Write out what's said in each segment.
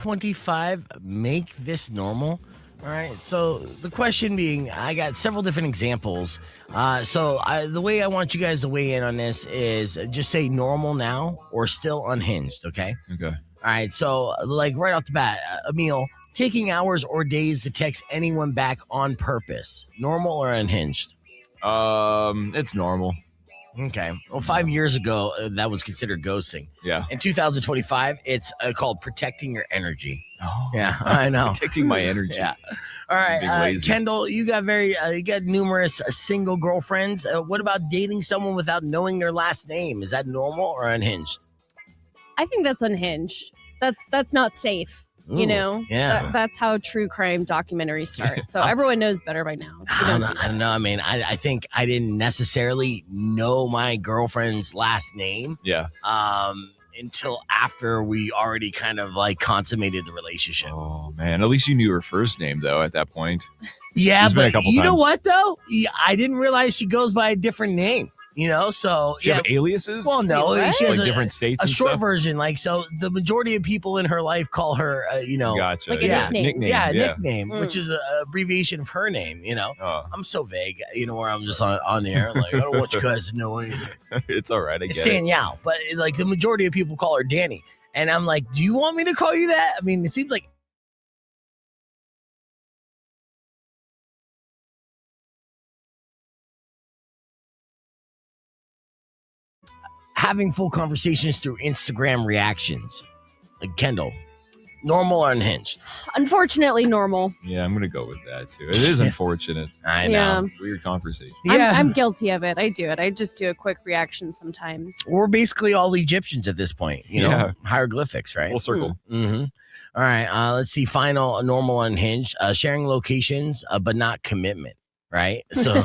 25, make this normal. All right. So the question being, I got several different examples. The way I want you guys to weigh in on this is just say normal now or still unhinged. Okay. Okay. All right. So like right off the bat, Emil, taking hours or days to text anyone back on purpose, normal or unhinged? It's normal. Okay. Well, 5 years ago, that was considered ghosting. Yeah. In 2025, it's called protecting your energy. Oh. Yeah, I know. Protecting my energy. Yeah. All right, Kendall, you got numerous single girlfriends. What about dating someone without knowing their last name? Is that normal or unhinged? I think that's unhinged. That's not safe. You know, that's how true crime documentaries start. So everyone knows better by now. I don't know. I mean, I think I didn't necessarily know my girlfriend's last name. Yeah. Until after we already kind of like consummated the relationship. Oh man, at least you knew her first name though at that point. Yeah, but you know times. what though? I didn't realize she goes by a different name. You know, so she have aliases. Well, no, she has like different states. A short version, like so. The majority of people in her life call her, gotcha. Like a nickname. Yeah, nickname, which is an abbreviation of her name. You know, I'm so vague. You know, where I'm just on the air, like I don't want you guys to know anything. It's all right. It's Danielle, but like the majority of people call her Danny, and I'm like, do you want me to call you that? I mean, it seems like. Having full conversations through Instagram reactions. Like Kendall, normal or unhinged? Unfortunately, normal. Yeah, I'm gonna go with that too. It is unfortunate. I know. Weird conversation. Yeah. I'm guilty of it. I do it. I just do a quick reaction sometimes. We're basically all Egyptians at this point. You know, hieroglyphics, right? Full circle. Mm-hmm. All right. Let's see. Final, normal, unhinged. Sharing locations, but not commitment. Right. So.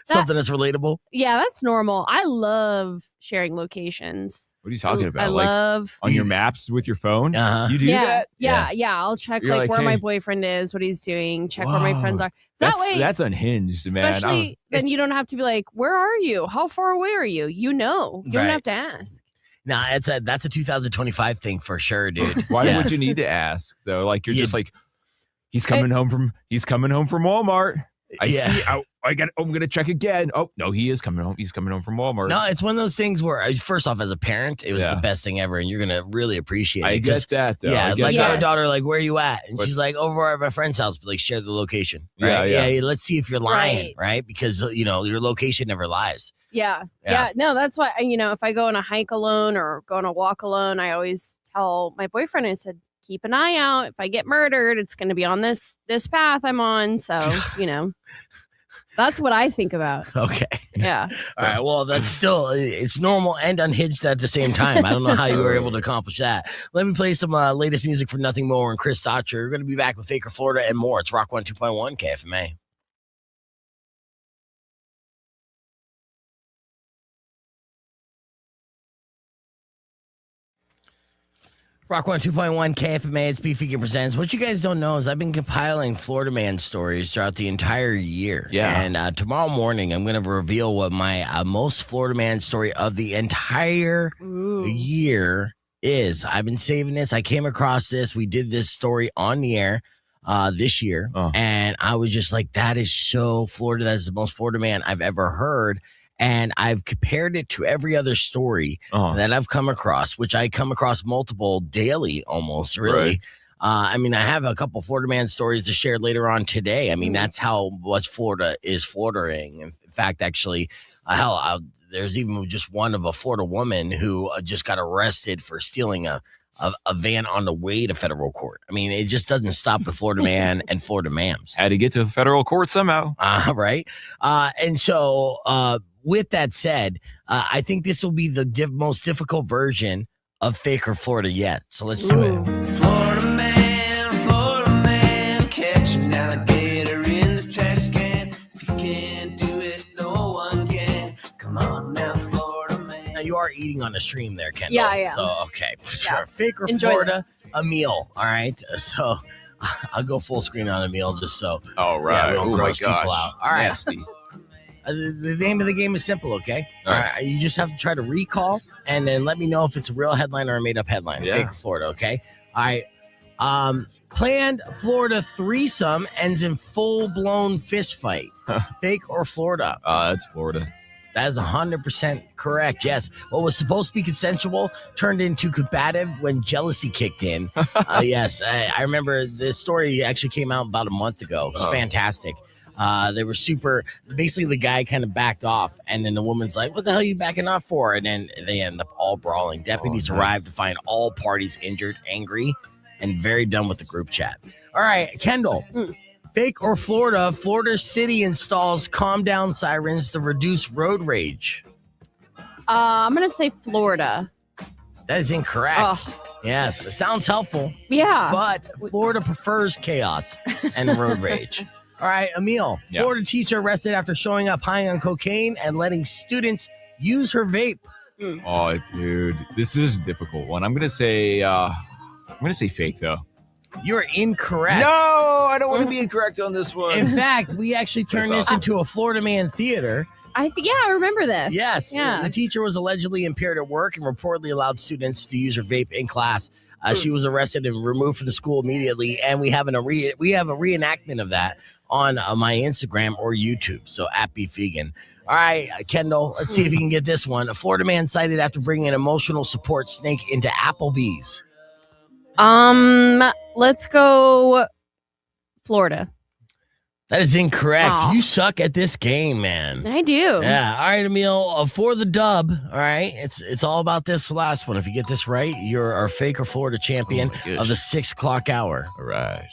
Something that's relatable. Yeah, that's normal. I love sharing locations. What are you talking about? I love on your maps with your phone. You do that? Yeah. I'll check like where my boyfriend is, what he's doing, check where my friends are. That's unhinged, man. Especially then you don't have to be like, where are you? How far away are you? You know, you don't have to ask. Nah, that's a 2025 thing for sure, dude. Why would you need to ask though? Like you're just like, he's coming home from Walmart. I'm gonna check again. Oh no, he is coming home. He's coming home from Walmart. No, it's one of those things where first off, as a parent, it was the best thing ever, and you're gonna really appreciate it. I get that though. Yeah, like our daughter, like, where are you at? And she's like, over at my friend's house, but like share the location. Right? Yeah. Let's see if you're lying, right? Because your location never lies. Yeah. No, that's why if I go on a hike alone or go on a walk alone, I always tell my boyfriend. I said, keep an eye out. If I get murdered, it's going to be on this path I'm on. So, that's what I think about. Okay. Yeah. All right. Well, it's normal and unhinged at the same time. I don't know how you were able to accomplish that. Let me play some latest music from Nothing More and Chris Dotcher. We're going to be back with Faker, Florida and more. It's Rock 102.1 KFMA. Rock 102.1 KFMA, it's Beefy Presents. What you guys don't know is I've been compiling Florida man stories throughout the entire year. Yeah. And tomorrow morning, I'm going to reveal what my most Florida man story of the entire year is. I've been saving this. I came across this. We did this story on the air this year. And I was just like, that is so Florida. That's the most Florida man I've ever heard. And I've compared it to every other story that I've come across, which I come across multiple daily almost, really. Right. I mean, I have a couple Florida man stories to share later on today. I mean, that's how much Florida is Florida-ing. In fact, actually, there's even just one of a Florida woman who just got arrested for stealing a van on the way to federal court. I mean, it just doesn't stop with Florida man and Florida mams. Had to get to the federal court somehow. Right. And so with that said, I think this will be the most difficult version of Faker Florida yet. So let's do it. Florida man, catch an alligator in the trash can. If you can't do it, no one can. Come on now, Florida man. Now you are eating on the stream there, Kendall. Yeah. So, okay. Sure. Yeah. Faker Enjoy Florida, Emil. All right. So I'll go full screen on Emil just so. All right. Yeah, oh, my gross people gosh. out. All right. Nasty. The name of the game is simple, okay? All right. You just have to try to recall and then let me know if it's a real headline or a made-up headline. Yeah. Fake or Florida, okay? All right. Planned Florida threesome ends in full-blown fist fight. Fake or Florida? That's Florida. That is 100% correct. Yes. What was supposed to be consensual turned into combative when jealousy kicked in. Yes. I remember this story actually came out about a month ago. It was fantastic. They were basically the guy kind of backed off and then the woman's like, what the hell are you backing off for? And then they end up all brawling. Deputies arrived to find all parties injured, angry, and very done with the group chat. All right, Kendall. Fake or Florida? Florida City installs calm down sirens to reduce road rage. I'm going to say Florida. That is incorrect. Oh. Yes, it sounds helpful, Yeah. but Florida prefers chaos and road rage. All right, Emil. Yeah. Florida teacher arrested after showing up high on cocaine and letting students use her vape. Oh, dude, this is a difficult one. I'm gonna say fake though. You're incorrect. No, I don't want to be incorrect on this one. In fact, we actually turned this into a Florida Man theater. I remember this. Yes. Yeah. The teacher was allegedly impaired at work and reportedly allowed students to use her vape in class. She was arrested and removed from the school immediately, and we have a reenactment of that on my Instagram or YouTube. So at @BeFegan. All right, Kendall, let's see if you can get this one. A Florida man cited after bringing an emotional support snake into Applebee's. Let's go Florida. That is incorrect. Aw. You suck at this game, man. I do. Yeah. All right, Emil, for the dub. All right. It's all about this last one. If you get this right, you're our fake or Florida champion of the 6 o'clock hour. All right.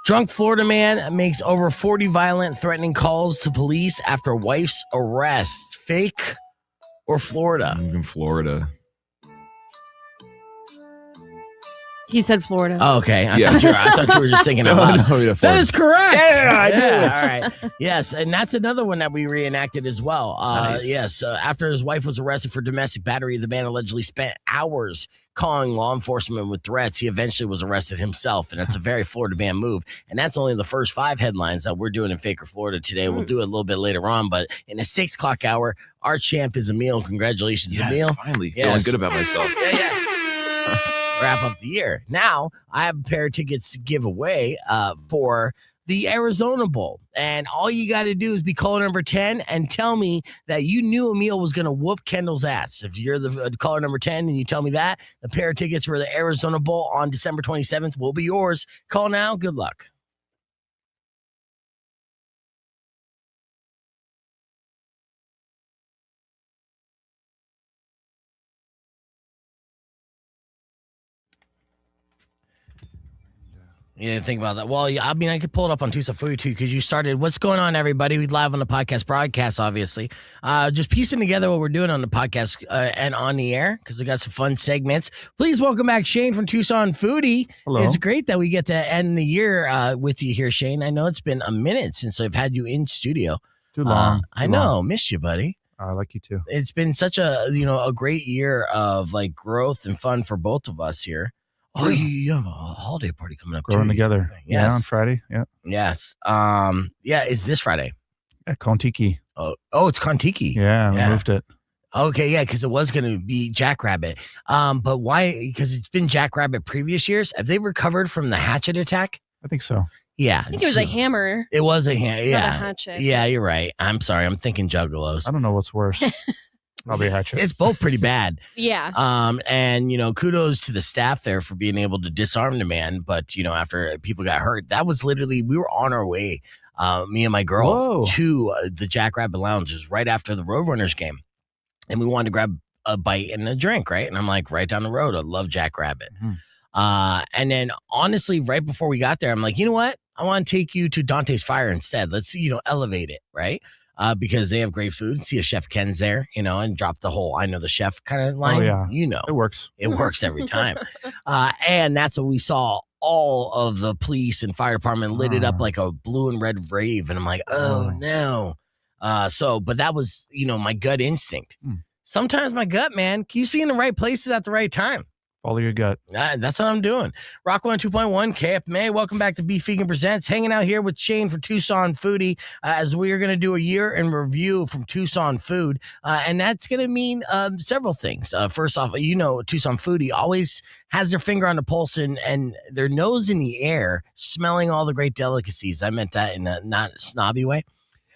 Drunk Florida man makes over 40 violent, threatening calls to police after wife's arrest. Fake or Florida? I'm in Florida. He said Florida. Oh, okay. I thought you were just thinking out loud. No, yeah, That Florida. is correct. Yeah, I did it. All right. Yes, and that's another one that we reenacted as well. Nice. Yes, after his wife was arrested for domestic battery, the man allegedly spent hours calling law enforcement with threats. He eventually was arrested himself, and that's a very Florida man move. And that's only the first 5 headlines that we're doing in Fake or Florida today. We'll do it a little bit later on, but in the 6 o'clock hour, our champ is Emil. Congratulations, Yes, Emil. finally Yes. feeling good about myself. Yeah. Wrap up the year. Now, I have a pair of tickets to give away for the Arizona Bowl. And all you got to do is be caller number 10 and tell me that you knew Emil was going to whoop Kendall's ass. If you're the caller number 10 and you tell me that, the pair of tickets for the Arizona Bowl on December 27th will be yours. Call now. Good luck. You didn't think about that. Well, yeah, I mean, I could pull it up on Tucson Foodie too, because you started. What's going on, everybody? We live on the podcast broadcast, obviously. Just piecing together what we're doing on the podcast and on the air, because we got some fun segments. Please welcome back Shane from Tucson Foodie. Hello. It's great that we get to end the year with you here, Shane. I know it's been a minute since I've had you in studio. Too long. I know, missed you, buddy. I like you too. It's been such a great year of like growth and fun for both of us here. Oh, you have a holiday party coming up Growing too. together. Yeah, on Yes. Friday. Yeah. Yes. Yeah, it's this Friday. At Kontiki. Oh, it's Kontiki. Yeah, we Yeah. moved it. Okay, yeah, because it was going to be Jackrabbit. But why? Because it's been Jackrabbit previous years. Have they recovered from the hatchet attack? I think so. Yeah. I think it was a hammer. It was a hammer. Not a Yeah. hatchet. Yeah, you're right. I'm sorry. I'm thinking Juggalos. I don't know what's worse. Probably a hatchet. It's both pretty bad. Yeah. And kudos to the staff there for being able to disarm the man. But after people got hurt, that was literally, we were on our way, me and my girl, Whoa. to the Jackrabbit Lounges right after the Roadrunners game, and we wanted to grab a bite and a drink, right? And I'm like, right down the road, I love Jackrabbit. And then honestly, right before we got there, I'm like, you know what? I want to take you to Dante's Fire instead. Let's elevate it, right? Because they have great food. See if Chef Ken's there, and drop the whole "I know the chef" kind of line. yeah. It works. It works every time. And that's what we saw. All of the police and fire department lit it up like a blue and red rave. And I'm like, oh no. But that was, my gut instinct. Sometimes my gut, man, keeps me in the right places at the right time. Follow your gut. That's what I'm doing. Rock 102.1 KFMA. Welcome back to Beef Vegan Presents. Hanging out here with Shane for Tucson Foodie as we are going to do a year in review from Tucson Food. And that's going to mean several things. First off, Tucson Foodie always has their finger on the pulse and their nose in the air, smelling all the great delicacies. I meant that in a not snobby way.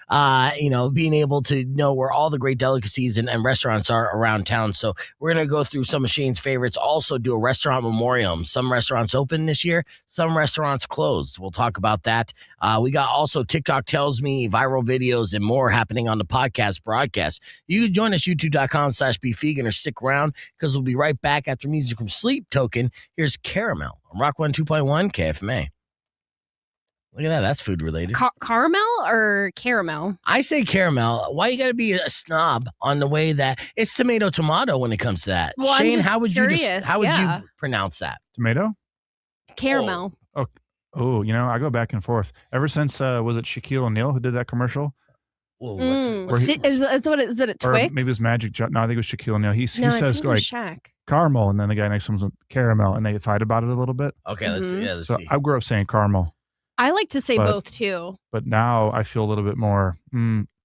Being able to know where all the great delicacies and restaurants are around town. So we're going to go through some of Shane's favorites, also do a restaurant memoriam. Some restaurants open this year, some restaurants closed. We'll talk about that. We got also TikTok Tells Me, viral videos, and more happening on the podcast broadcast. You can join us, youtube.com/beefvegan, or stick around because we'll be right back after music from Sleep Token. Here's Caramel on Rock 102.1 KFMA. Look at that. That's food related. Caramel or caramel? I say caramel. Why you got to be a snob on the way that it's tomato when it comes to that? Well, Shane, I'm just how would curious, you pronounce that? Tomato? Caramel. Oh, I go back and forth. Ever since, was it Shaquille O'Neal who did that commercial? Well, Is it Twix? Or maybe it was Magic Johnson. No, I think it was Shaquille O'Neal. He says like Shaq. caramel, and then the guy next to him was caramel, and they fight about it a little bit. Okay, let's see. I grew up saying caramel. I like to say both too. But now I feel a little bit more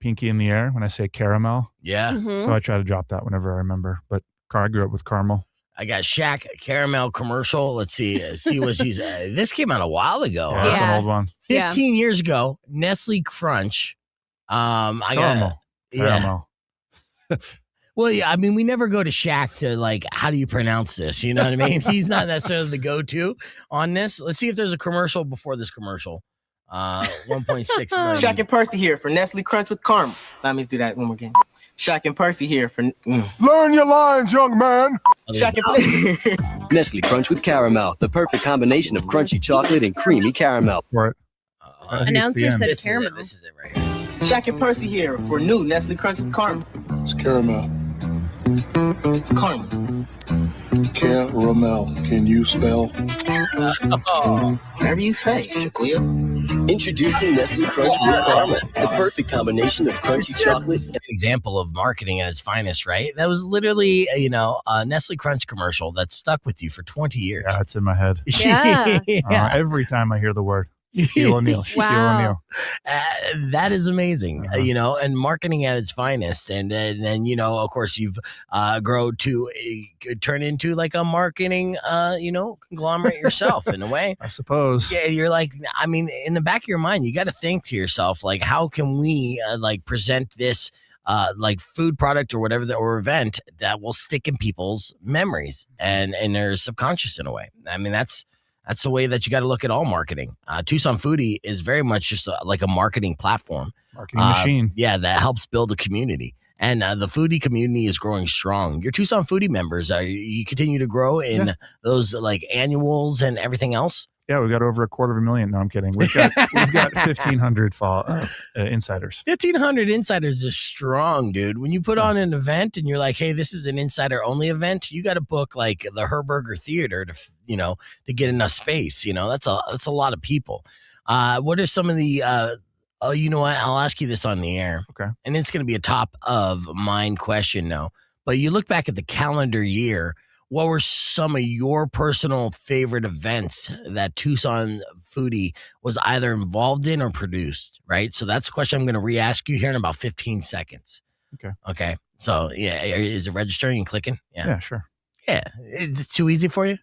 pinky in the air when I say caramel. Yeah. Mm-hmm. So I try to drop that whenever I remember. But I grew up with caramel. I got Shaq caramel commercial. Let's see what she's. This came out a while ago. Yeah, that's an old one. 15 years ago. Nestle Crunch. Caramel. Well, yeah, I mean, we never go to Shaq to like, how do you pronounce this? You know what I mean? He's not necessarily the go-to on this. Let's see if there's a commercial before this commercial. 1.6 million. Shaq and Percy here for Nestle Crunch with caramel. Let me do that one more again. Shaq and Percy here for... Learn your lines, young man. Shaq and Nestle Crunch with caramel, the perfect combination of crunchy chocolate and creamy caramel. Right. Announcer said this caramel. This is it right here. Shaq and Percy here for new Nestle Crunch with caramel. It's caramel. It's caramel. Caramel. Can you spell? Whatever you say, Shaquille. Introducing Nestle Crunch with caramel, the perfect combination of crunchy chocolate. An example of marketing at its finest, right? That was literally, a Nestle Crunch commercial that stuck with you for 20 years. Yeah, it's in my head. Yeah. Every time I hear the word. Shaquille O'Neal. Shaquille O'Neal. That is amazing, and marketing at its finest. And then of course, you've grown to turn into like a marketing, conglomerate yourself in a way. I suppose. Yeah, you're like, I mean, in the back of your mind, you got to think to yourself, like, how can we present this like food product or whatever or event that will stick in people's memories and their subconscious in a way. I mean, that's the way that you got to look at all marketing. Tucson Foodie is very much just like a marketing platform. Marketing machine. Yeah, that helps build a community. And the foodie community is growing strong. Your Tucson Foodie members, you continue to grow in those like annuals and everything else? Yeah, we've got over 250,000. No, I'm kidding. We've got 1,500 insiders. 1,500 insiders is strong, dude. When you put on an event and you're like, hey, this is an insider only event, you got to book like the Herberger Theater to get enough space. That's a lot of people. What are some of the you know what? I'll ask you this on the air. Okay. And it's going to be a top of mind question now. But you look back at the calendar year, what were some of your personal favorite events that Tucson Foodie was either involved in or produced, right? So that's a question I'm going to re-ask you here in about 15 seconds. Okay. So, yeah, is it registering and clicking? Yeah, sure. Yeah. It's too easy for you?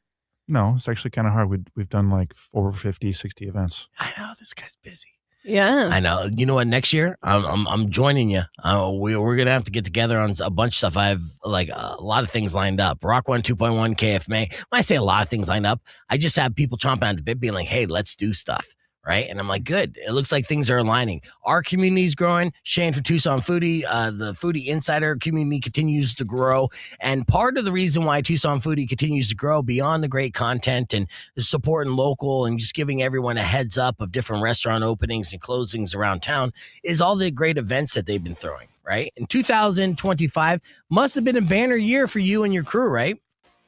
No, it's actually kind of hard. We've done like over 50, 60 events. I know. This guy's busy. Yeah, I know. You know what? Next year, I'm joining you. We're gonna have to get together on a bunch of stuff. I have like a lot of things lined up. Rock 102.1 KFMA. When I say a lot of things lined up, I just have people chomping at the bit, being like, "Hey, let's do stuff." Right. And I'm like, good. It looks like things are aligning. Our community is growing. Shane for Tucson Foodie, the Foodie Insider community continues to grow. And part of the reason why Tucson Foodie continues to grow beyond the great content and the supporting local and just giving everyone a heads up of different restaurant openings and closings around town is all the great events that they've been throwing. Right. And 2025 must have been a banner year for you and your crew, right?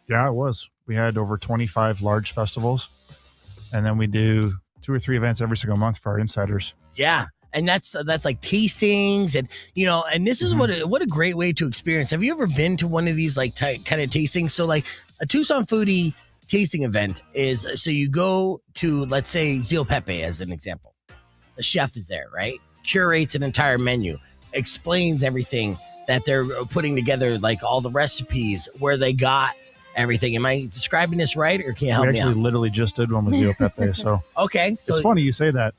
Yeah, it was. We had over 25 large festivals. And then we do 2 or 3 events every single month for our insiders. Yeah. And that's like tastings and, and this is what a great way to experience. Have you ever been to one of these like kind of tastings? So like a Tucson Foodie tasting event is, so you go to, let's say, Zio Pepe as an example. The chef is there, right? Curates an entire menu, explains everything that they're putting together, like all the recipes, where they got everything. Am I describing this right, or can you help me out? We actually literally just did one with Zio Pepe, so okay. So it's funny you say that.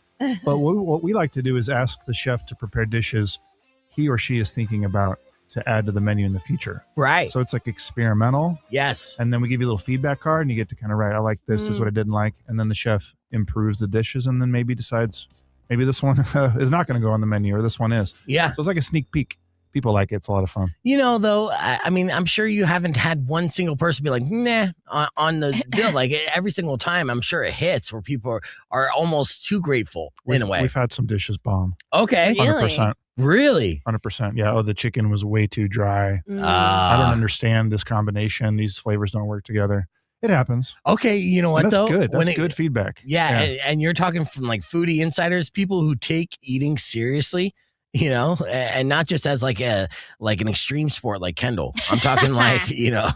But what we like to do is ask the chef to prepare dishes he or she is thinking about to add to the menu in the future. Right. So it's like experimental. Yes. And then we give you a little feedback card, and you get to kind of write, I like this, is what I didn't like. And then the chef improves the dishes, and then maybe decides, maybe this one is not going to go on the menu, or this one is. Yeah. So it's like a sneak peek. People like it. It's a lot of fun. You know, though, I mean, I'm sure you haven't had one single person be like, nah, on the bill. Like every single time, I'm sure it hits where people are almost too grateful in a way. We've had some dishes bomb. Okay. Really? 100%. Really? 100%. Yeah. Oh, the chicken was way too dry. I don't understand this combination. These flavors don't work together. It happens. Okay. You know what, And that's though? good. That's good feedback. Yeah. And you're talking from like foodie insiders, people who take eating seriously. You know, and not just as like an extreme sport like Kendall. I'm talking like, you know,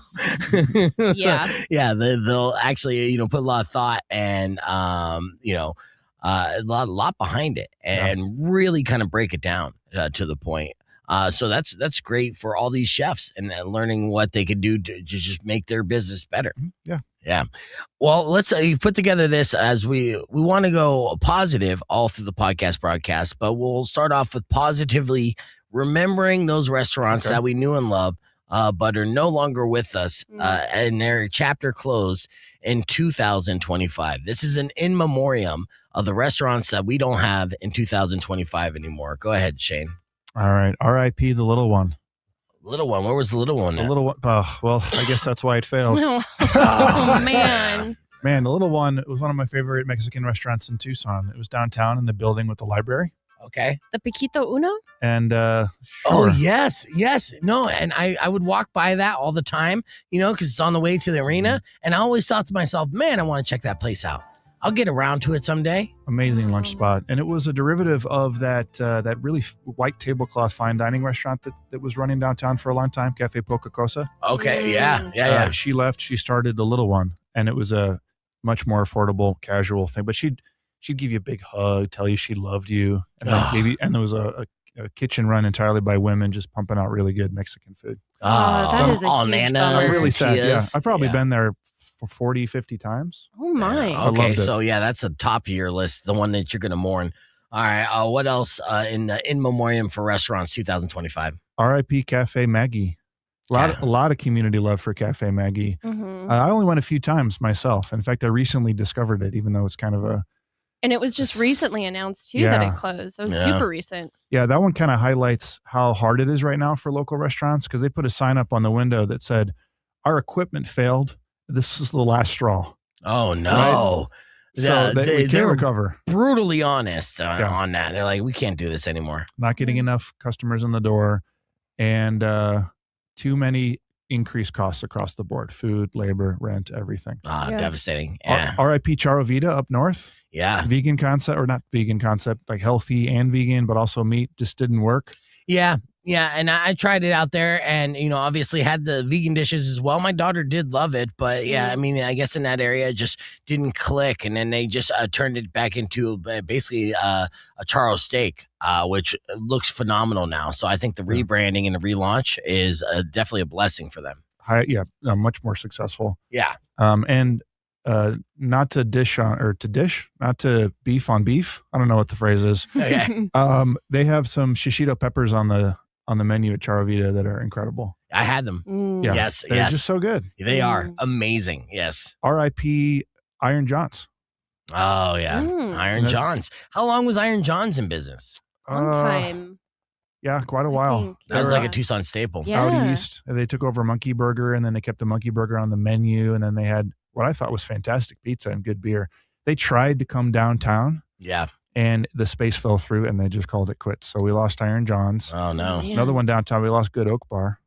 they'll actually, put a lot of thought and, a lot behind it and really kind of break it down to the point. So that's great for all these chefs and learning what they could do to just make their business better. Yeah. Yeah. Well, let's say you put together this as we want to go positive all through the podcast broadcast, but we'll start off with positively remembering those restaurants that we knew and loved, but are no longer with us, and their chapter closed in 2025. This is an in memoriam of the restaurants that we don't have in 2025 anymore. Go ahead, Shane. All right. R.I.P. the little one. Little one. Where was the little one? The little one. Oh, well, I guess that's why it failed. Oh, man. Man, the little one, it was one of my favorite Mexican restaurants in Tucson. It was downtown in the building with the library. Okay. The Piquito Uno? And oh, yes. No, and I would walk by that all the time, because it's on the way to the arena. And I always thought to myself, man, I want to check that place out. I'll get around to it someday. Amazing lunch spot. And it was a derivative of that really white tablecloth fine dining restaurant that was running downtown for a long time, Cafe Poca Cosa. Okay, yeah. She left. She started the little one, and it was a much more affordable, casual thing. But she'd give you a big hug, tell you she loved you, and and there was a kitchen run entirely by women, just pumping out really good Mexican food. That is a huge bummer. I'm really sad. Yeah, I've probably been there 40, 50 times. Oh my. Okay, so that's the top of your list, the one that you're going to mourn. All right, what else in memoriam for restaurants 2025? R.I.P. Cafe Maggie. A lot of community love for Cafe Maggie. I only went a few times myself. In fact, I recently discovered it, even though it's kind of and it was just recently announced too that it closed. It was super recent. Yeah, that one kind of highlights how hard it is right now for local restaurants, because they put a sign up on the window that said, "Our equipment failed. This is the last straw." Oh, no. Right? So they can't recover. Brutally honest on that. They're like, we can't do this anymore. Not getting enough customers in the door, and too many increased costs across the board: food, labor, rent, everything. Devastating. Yeah. R.I.P. Charo Vida up north. Yeah. Vegan concept, or not vegan concept, like healthy and vegan, but also meat, just didn't work. Yeah. Yeah, and I tried it out there, and obviously had the vegan dishes as well. My daughter did love it, but I mean, I guess in that area it just didn't click, and then they just turned it back into basically a charo steak, which looks phenomenal now. So I think the rebranding and the relaunch is definitely a blessing for them. Much more successful. Yeah, and not to beef on beef. I don't know what the phrase is. Okay. They have some shishito peppers on the menu at Charo Vida that are incredible. I had them. Yeah. Yes, they're just so good. They are amazing. Yes. R.I.P. Iron John's. Oh yeah, Iron John's. How long was Iron John's in business? Long time. Yeah, quite a while. That was like a Tucson staple. Yeah. Out east, they took over Monkey Burger, and then they kept the Monkey Burger on the menu, and then they had what I thought was fantastic pizza and good beer. They tried to come downtown. Yeah. And the space fell through, and they just called it quits. So we lost Iron John's. Oh, no. Yeah. Another one downtown, we lost Good Oak Bar.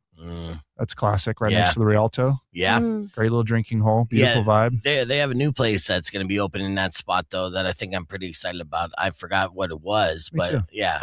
That's classic, right Yeah. next to the Rialto. Yeah. Great little drinking hole. Beautiful vibe. They have a new place that's going to be open in that spot though that I think I'm pretty excited about. I forgot what it was, Me but too. yeah,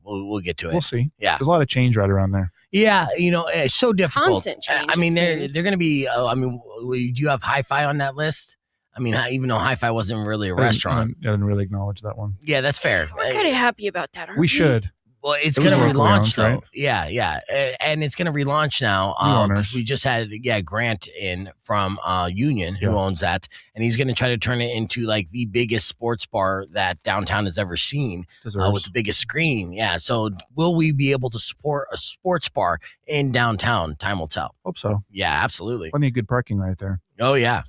we'll get to it. We'll see. Yeah. There's a lot of change right around there. Yeah, it's so difficult. Constant change, I mean, it they're going to be. Do you have Hi-Fi on that list? I mean, even though Hi-Fi wasn't really a restaurant. I didn't really acknowledge that one. Yeah, that's fair. We're kind of happy about that. Aren't We should. Well, it's It going to was locally relaunch owned, though. right? Yeah, and it's going to relaunch now. New owners. We just had Grant in from Union who owns that, and he's going to try to turn it into like the biggest sports bar that downtown has ever seen, with the biggest screen. Yeah. So will we be able to support a sports bar in downtown? Time will tell. Hope so. Yeah, absolutely. Plenty of good parking right there. Oh yeah.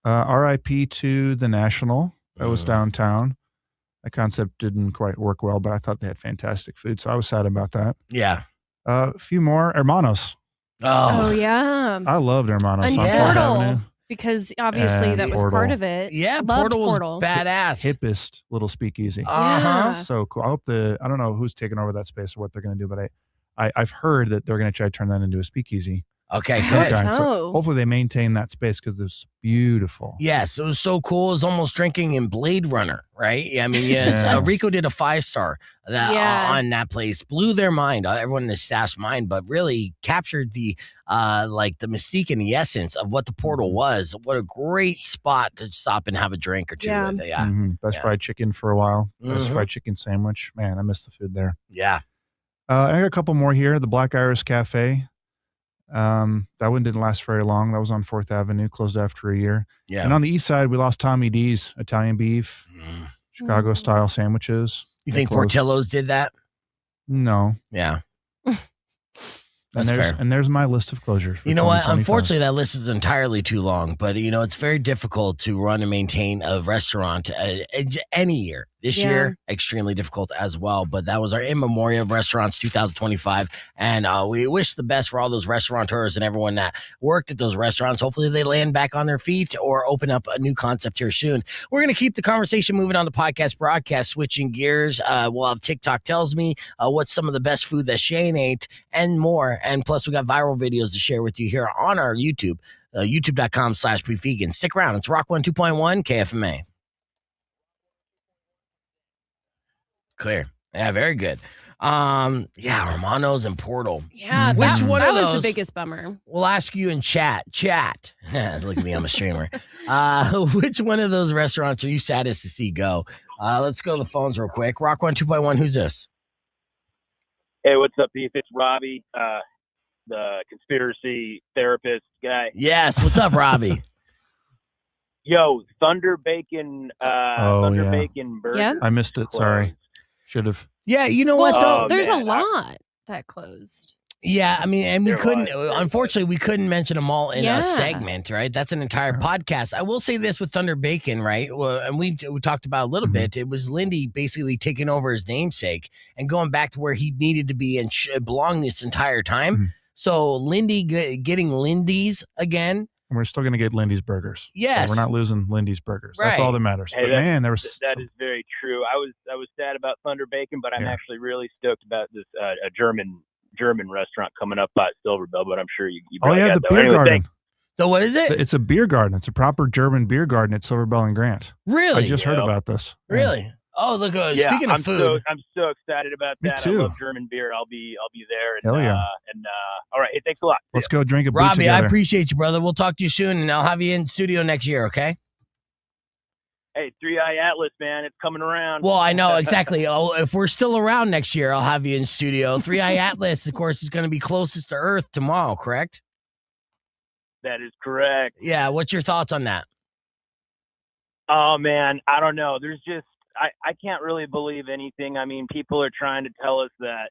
RIP to the National. That was downtown. That concept didn't quite work well, but I thought they had fantastic food, so I was sad about that. Yeah. A few more. Hermanos. Oh yeah. I loved Hermanos And on 4th Portal, Avenue. because obviously And that was Portal. part of it. Yeah, Loved Portal was Portal. badass. Hippest little speakeasy. Yeah. So cool. I hope I don't know who's taking over that space or what they're going to do, but I've heard that they're going to try to turn that into a speakeasy. Okay, I good. hope Sometime. so. Hopefully they maintain that space because it's beautiful. Yes, it was so cool. It was almost drinking in Blade Runner, right? Yeah, I mean, Yeah. Rico did a 5-star on that place, blew their mind, everyone in the staff's mind, but really captured the like the mystique and the essence of what the Portal was. What a great spot to stop and have a drink or two with it. Yeah, Best fried chicken for a while. Best fried chicken sandwich. Man, I miss the food there. yeah. I got a couple more here. The Black Iris Cafe. That one didn't last very long. That was on 4th Avenue, closed after a year. Yeah. And on the east side, we lost Tommy D's Italian beef, Chicago style sandwiches. You They think closed. Portillo's did that? No. Yeah. And That's fair. there's my list of closures. For You know what? 2025. Unfortunately, that list is entirely too long, but it's very difficult to run and maintain a restaurant any year. This year, extremely difficult as well. But that was our In Memoriam of Restaurants 2025. And we wish the best for all those restaurateurs and everyone that worked at those restaurants. Hopefully they land back on their feet or open up a new concept here soon. We're going to keep the conversation moving on the podcast broadcast, switching gears. We'll have TikTok Tells Me what's some of the best food that Shane ate and more. And plus, we got viral videos to share with you here on our YouTube, youtube.com/BeefVegan. Stick around. It's Rock 102.1 KFMA. Clear. Yeah, very good. Hermanos and Portal. Yeah, Which that, one that of was those? the biggest bummer. We'll ask you in chat. Look at me, I'm a streamer. Which one of those restaurants are you saddest to see go? Let's go to the phones real quick. Rock 102.1, who's this? Hey, what's up, Beef? It's Robbie, the conspiracy therapist guy. Yes, what's up, Robbie? Yo, Thunder Bacon, Bacon Burger. Yep. I missed it. Sorry. Should have. Yeah, you know what, though? There's man, a lot that closed. Yeah, I mean, and we There couldn't, was. unfortunately, we couldn't mention them all in Yeah. a segment, right? That's an entire podcast. I will say this with Thunder Bacon, right? Well, and we talked about a little bit. It was Lindy basically taking over his namesake and going back to where he needed to be and belonged this entire time. So Lindy getting Lindy's again. And we're still going to get Lindy's Burgers. Yes. So we're not losing Lindy's Burgers. That's Right. all that matters. Hey, But that- man, there was That is very true. I was sad about Thunder Bacon, but I'm actually really stoked about this a German restaurant coming up by Silverbell. But I'm sure you Oh probably yeah, got the that. beer Anyway, garden. thanks. So what is it? It's a beer garden. It's a proper German beer garden at Silverbell and Grant. Really? I just heard about this. Really? Oh, look! Yeah, Speaking of food, I'm so excited about Me that. too. I love German beer. I'll be there. And, Hell yeah. All right. Hey, thanks a lot. Let's go drink a beer Robbie, I together. appreciate you, brother. We'll talk to you soon, and I'll have you in studio next year. Okay? Hey, 3i Atlas, man, it's coming around. Well, I know exactly. Oh, if we're still around next year, I'll have you in studio. 3i Atlas, of course, is going to be closest to Earth tomorrow. Correct? That is correct. Yeah. What's your thoughts on that? Oh man, I don't know. There's just I can't really believe anything. I mean, people are trying to tell us that,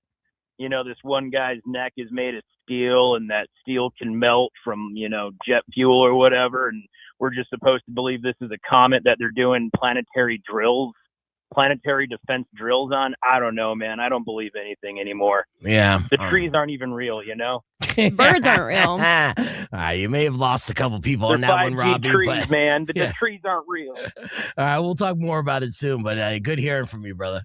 this one guy's neck is made of steel and that steel can melt from, jet fuel or whatever. And we're just supposed to believe this is a comet that they're doing planetary defense drills on. I don't know, man. I don't believe anything anymore. Yeah. The trees aren't even real, Birds aren't real. You may have lost a couple people They're on that one, 5G Robbie. trees, but, man. The Yeah. trees aren't real. All right, we'll talk more about it soon. But good hearing from you, brother.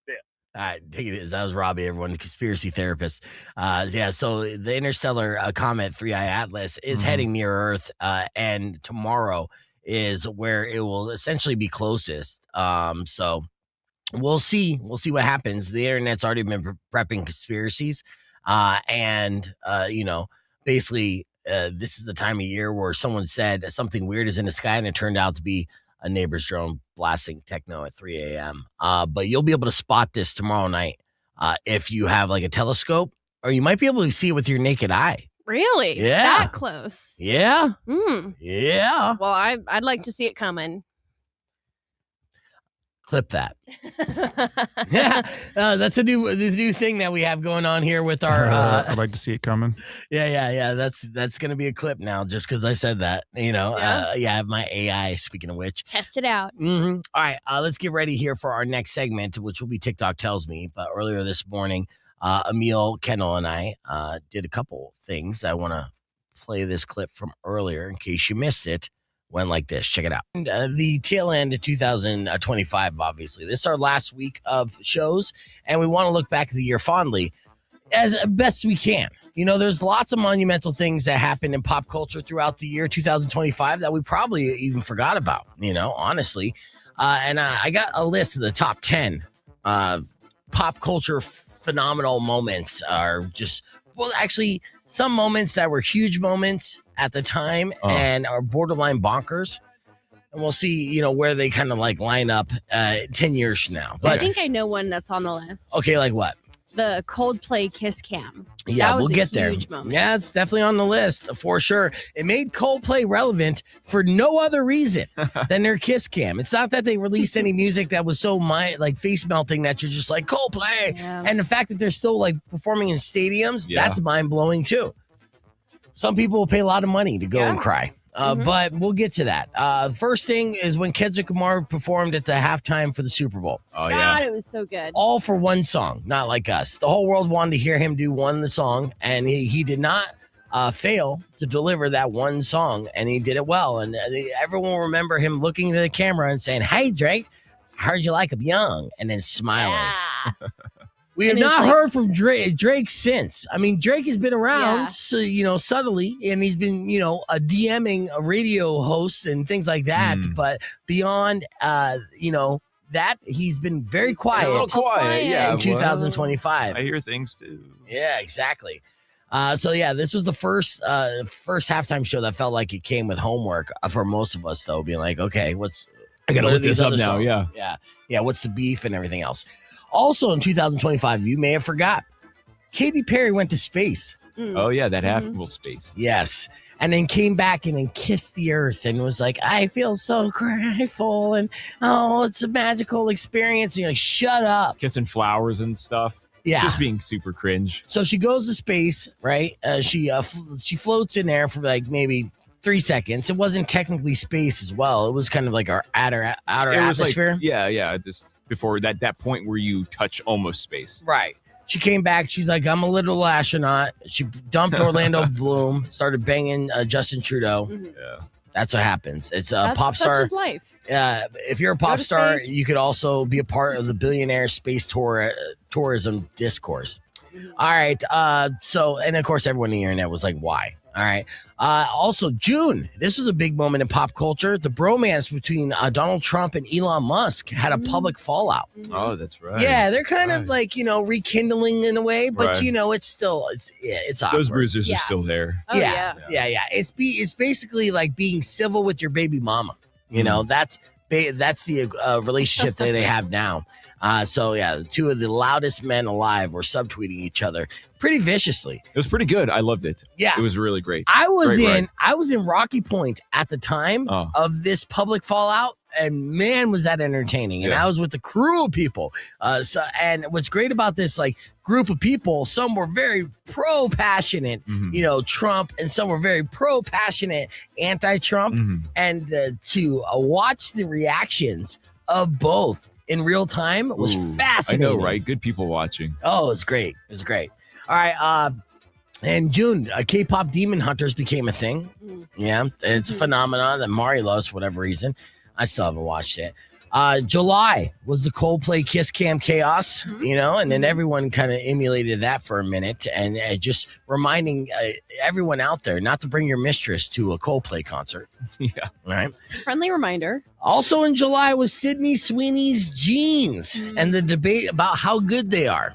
Yeah. All right, take it as that was Robbie, everyone, the conspiracy therapist. Yeah, so the interstellar comet 3i Atlas is heading near Earth, and tomorrow is where it will essentially be closest. So we'll see. We'll see what happens. The internet's already been prepping conspiracies, and basically, this is the time of year where someone said something weird is in the sky, and it turned out to be a neighbor's drone blasting techno at 3 a.m. But you'll be able to spot this tomorrow night if you have like a telescope, or you might be able to see it with your naked eye. Really? Yeah. That close? Yeah. Mm. Yeah. Well, I'd like to see it coming. Clip that. Yeah, that's the new thing that we have going on here with our. I'd like to see it coming. Yeah. That's gonna be a clip now, just because I said that. I have my AI. Speaking of which, test it out. All right, let's get ready here for our next segment, which will be TikTok Tells Me. But earlier this morning, Emil, Kendall, and I did a couple things. I want to play this clip from earlier in case you missed it. Went like this. Check it out. And, the tail end of 2025, obviously. This is our last week of shows, and we want to look back at the year fondly as best we can. There's lots of monumental things that happened in pop culture throughout the year 2025 that we probably even forgot about, honestly. And I got a list of the top 10 pop culture phenomenal moments are just, well, actually, some moments that were huge moments at the time and are borderline bonkers. And we'll see, where they kind of like line up 10 years from now. But I think I know one that's on the list. Okay, like what? The Coldplay Kiss Cam. Yeah, That was we'll a get there. huge moment. Yeah, it's definitely on the list for sure. It made Coldplay relevant for no other reason than their Kiss Cam. It's not that they released any music that was so face melting that you're just like Coldplay. Yeah. And the fact that they're still like performing in stadiums, that's mind blowing too. Some people will pay a lot of money to go and cry. But we'll get to that. First thing is when Kendrick Lamar performed at the halftime for the Super Bowl. Oh, God, it was so good. All for one song, not like us. The whole world wanted to hear him do one song, and he did not fail to deliver that one song, and he did it well. And everyone will remember him looking to the camera and saying, "Hey, Drake, I heard you like him young," and then smiling. Yeah. We have And it's not like- heard from Drake since. I mean, Drake has been around, so, subtly, and he's been, DMing a radio host and things like that. But beyond, that, he's been very quiet. A little quiet, yeah. In 2025. I hear things too. Yeah, exactly. This was the first halftime show that felt like it came with homework for most of us, though, being like, okay, I gotta what are look this these up other now. songs? Yeah. Yeah. What's the beef and everything else? Also in 2025, you may have forgot, Katy Perry went to space. Oh yeah, that habitable space. Yes. And then came back and then kissed the earth and was like, I feel so grateful. And it's a magical experience. And you're like, shut up. Kissing flowers and stuff. Yeah. Just being super cringe. So she goes to space, right? She floats in there for like maybe 3 seconds. It wasn't technically space as well. It was kind of like our outer atmosphere. Like, yeah. Just before that point where you touch almost space. Right. She came back. She's like, I'm a little astronaut. She dumped Orlando Bloom, started banging Justin Trudeau. Yeah. That's what happens. It's a That's pop star. Such is life. If you're a pop to star, space. you could also be a part of the billionaire space tourism discourse. All right. And of course, everyone on the internet was like, why? All right. Also, June. This was a big moment in pop culture. The bromance between Donald Trump and Elon Musk had a public fallout. Oh, that's right. Yeah, they're kind of like, rekindling in a way, but Right. it's awkward. Those bruises Yeah. are still there. Oh, yeah. It's basically like being civil with your baby mama. That's the relationship that they have now. Two of the loudest men alive were subtweeting each other pretty viciously. It was pretty good. I loved it. Yeah. It was really great. I was Great in Rocky Point at the time of this public fallout, and man, was that entertaining. And Yeah. I was with a crew of people. And what's great about this group of people, some were very pro-passionate, Trump, and some were very pro-passionate anti-Trump. And to watch the reactions of both in real time was fascinating. I know, right? Good people watching. Oh, it was great. It was great. All right. In June, K-pop Demon Hunters became a thing. Yeah, it's a phenomenon that Mari loves for whatever reason. I still haven't watched it. July was the Coldplay Kiss Cam Chaos, and then everyone kind of emulated that for a minute, and just reminding everyone out there not to bring your mistress to a Coldplay concert. Yeah. Right. Friendly reminder. Also in July was Sydney Sweeney's jeans and the debate about how good they are.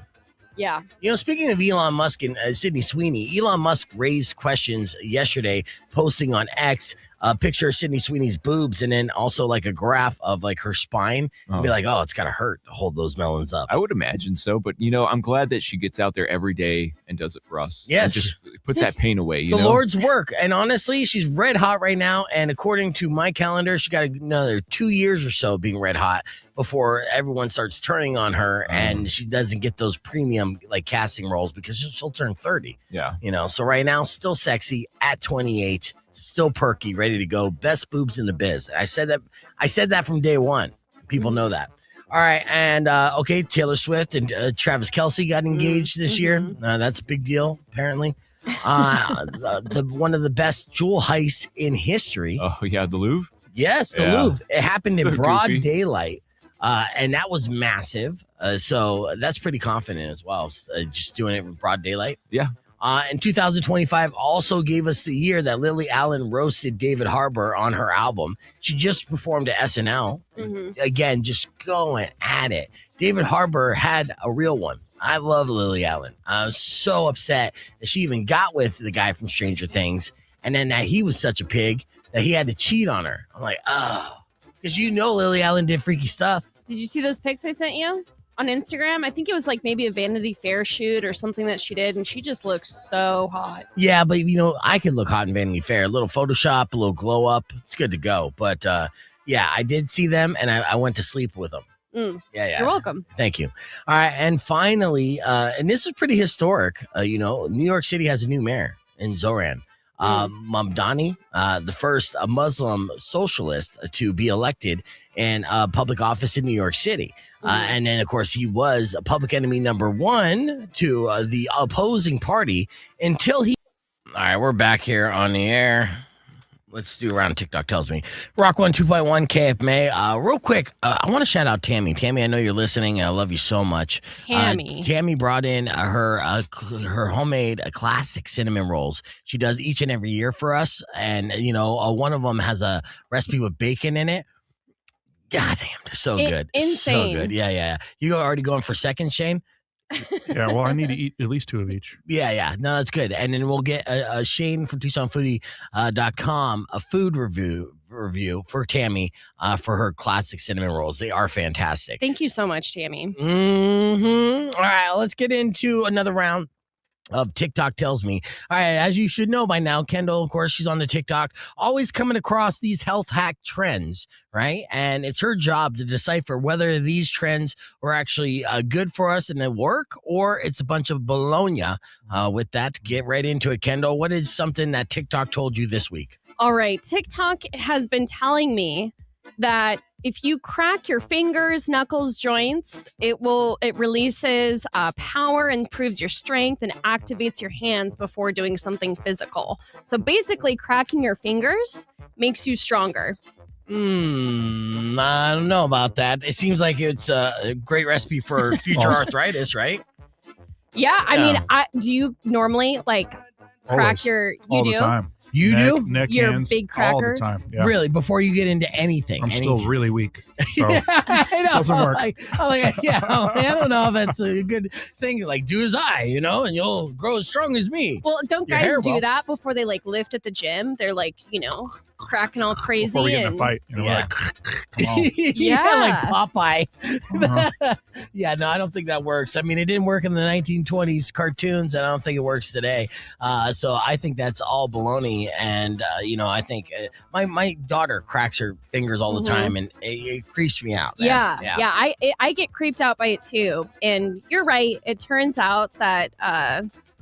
Yeah. Speaking of Elon Musk and Sydney Sweeney, Elon Musk raised questions yesterday, posting on X a picture of Sydney Sweeney's boobs and then also like a graph of like her spine. Be like, oh, it's got to hurt to hold those melons up. I would imagine so, but I'm glad that she gets out there every day and does it for us. Yes. And just puts that pain away. The Lord's work. And honestly, she's red hot right now. And according to my calendar, she got another 2 years or so being red hot before everyone starts turning on her and she doesn't get those premium like casting roles because she'll turn 30. Yeah. So right now, still sexy at 28. Still perky, ready to go. Best boobs in the biz. I said that from day one. People know that. All right, and Taylor Swift and Travis Kelce got engaged this year. That's a big deal, apparently. One of the best jewel heists in history. Oh yeah, the Louvre. Yes, the Louvre. It happened in broad daylight, and that was massive. So that's pretty confident as well. Just doing it in broad daylight. Yeah. And 2025 also gave us the year that Lily Allen roasted David Harbour on her album. She just performed at SNL. Again, just going at it. David Harbour had a real one. I love Lily Allen. I was so upset that she even got with the guy from Stranger Things. And then that he was such a pig that he had to cheat on her. I'm like, oh. Because Lily Allen did freaky stuff. Did you see those pics I sent you? On Instagram, I think it was like maybe a Vanity Fair shoot or something that she did, and she just looks so hot. Yeah, but I could look hot in Vanity Fair. A little Photoshop, a little glow up. It's good to go. But I did see them, and I went to sleep with them. Yeah. You're welcome. Thank you. All right, and finally, and this is pretty historic. New York City has a new mayor in Zoran. Mamdani, the first Muslim socialist to be elected in public office in New York City. And then, of course, he was public enemy number one to the opposing party until he... All right, we're back here on the air. Let's do around TikTok tells me. Rock 1, 2.1 KFMA. Real quick, I want to shout out Tammy. Tammy, I know you're listening, and I love you so much. Tammy brought in her homemade classic cinnamon rolls. She does each and every year for us, and one of them has a recipe with bacon in it. God damn, they're so good. Insane. So good. Yeah. You already going for second, Shane? Yeah, well, I need to eat at least 2 of each. Yeah. No, that's good. And then we'll get a Shane from TucsonFoodie.com a food review for Tammy for her classic cinnamon rolls. They are fantastic. Thank you so much, Tammy. All right, let's get into another round of TikTok tells me. All right, as you should know by now, Kendall, of course, she's on the TikTok, always coming across these health hack trends, right? And it's her job to decipher whether these trends were actually good for us and they work, or it's a bunch of baloney. With that, get right into it, Kendall. What is something that TikTok told you this week? All right, TikTok has been telling me that if you crack your fingers, knuckles, joints, it releases power, improves your strength, and activates your hands before doing something physical. So basically, cracking your fingers makes you stronger. I don't know about that. It seems like it's a great recipe for future arthritis, right? Yeah, I mean, do you normally crack Always. You all do? the time. You neck, do? Neck, You're hands, a big cracker? all the time. Yeah. Really? Before you get into anything? I'm still really weak. So I know. doesn't work. I don't know if that's a good thing. Like, do as I, and you'll grow as strong as me. Well, don't Your guys hair do will. that before they lift at the gym? They're cracking all crazy. before we get in a fight, Yeah. come on. Yeah. Like Popeye. Uh-huh. Yeah, no, I don't think that works. I mean, it didn't work in the 1920s cartoons, and I don't think it works today. So I think that's all baloney. And, I think my daughter cracks her fingers all the time, and it creeps me out. Man. Yeah. I get creeped out by it too. And you're right. It turns out that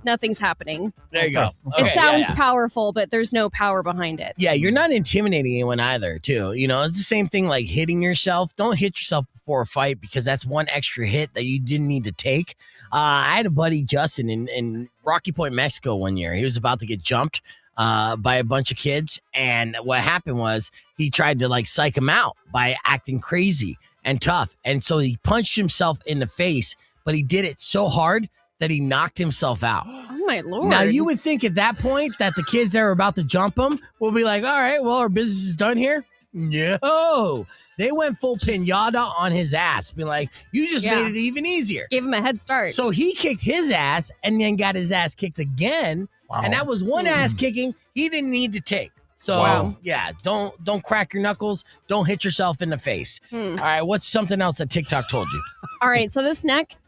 nothing's happening. There you go. It Okay, sounds yeah. powerful, but there's no power behind it. Yeah, you're not intimidating anyone either, too. It's the same thing like hitting yourself. Don't hit yourself before a fight because that's one extra hit that you didn't need to take. I had a buddy, Justin, in Rocky Point, Mexico one year. He was about to get jumped by a bunch of kids. And what happened was he tried to like psych him out by acting crazy and tough. And so he punched himself in the face, but he did it so hard that he knocked himself out. Oh my Lord. Now, you would think at that point that the kids that are about to jump him will be like, all right, well, our business is done here. No, they went full pinata on his ass, being like, you just made it even easier. Gave him a head start. So he kicked his ass and then got his ass kicked again. Wow. And that was one ass kicking he didn't need to take. So yeah, don't crack your knuckles. Don't hit yourself in the face. All right, what's something else that TikTok told you? All right, so this next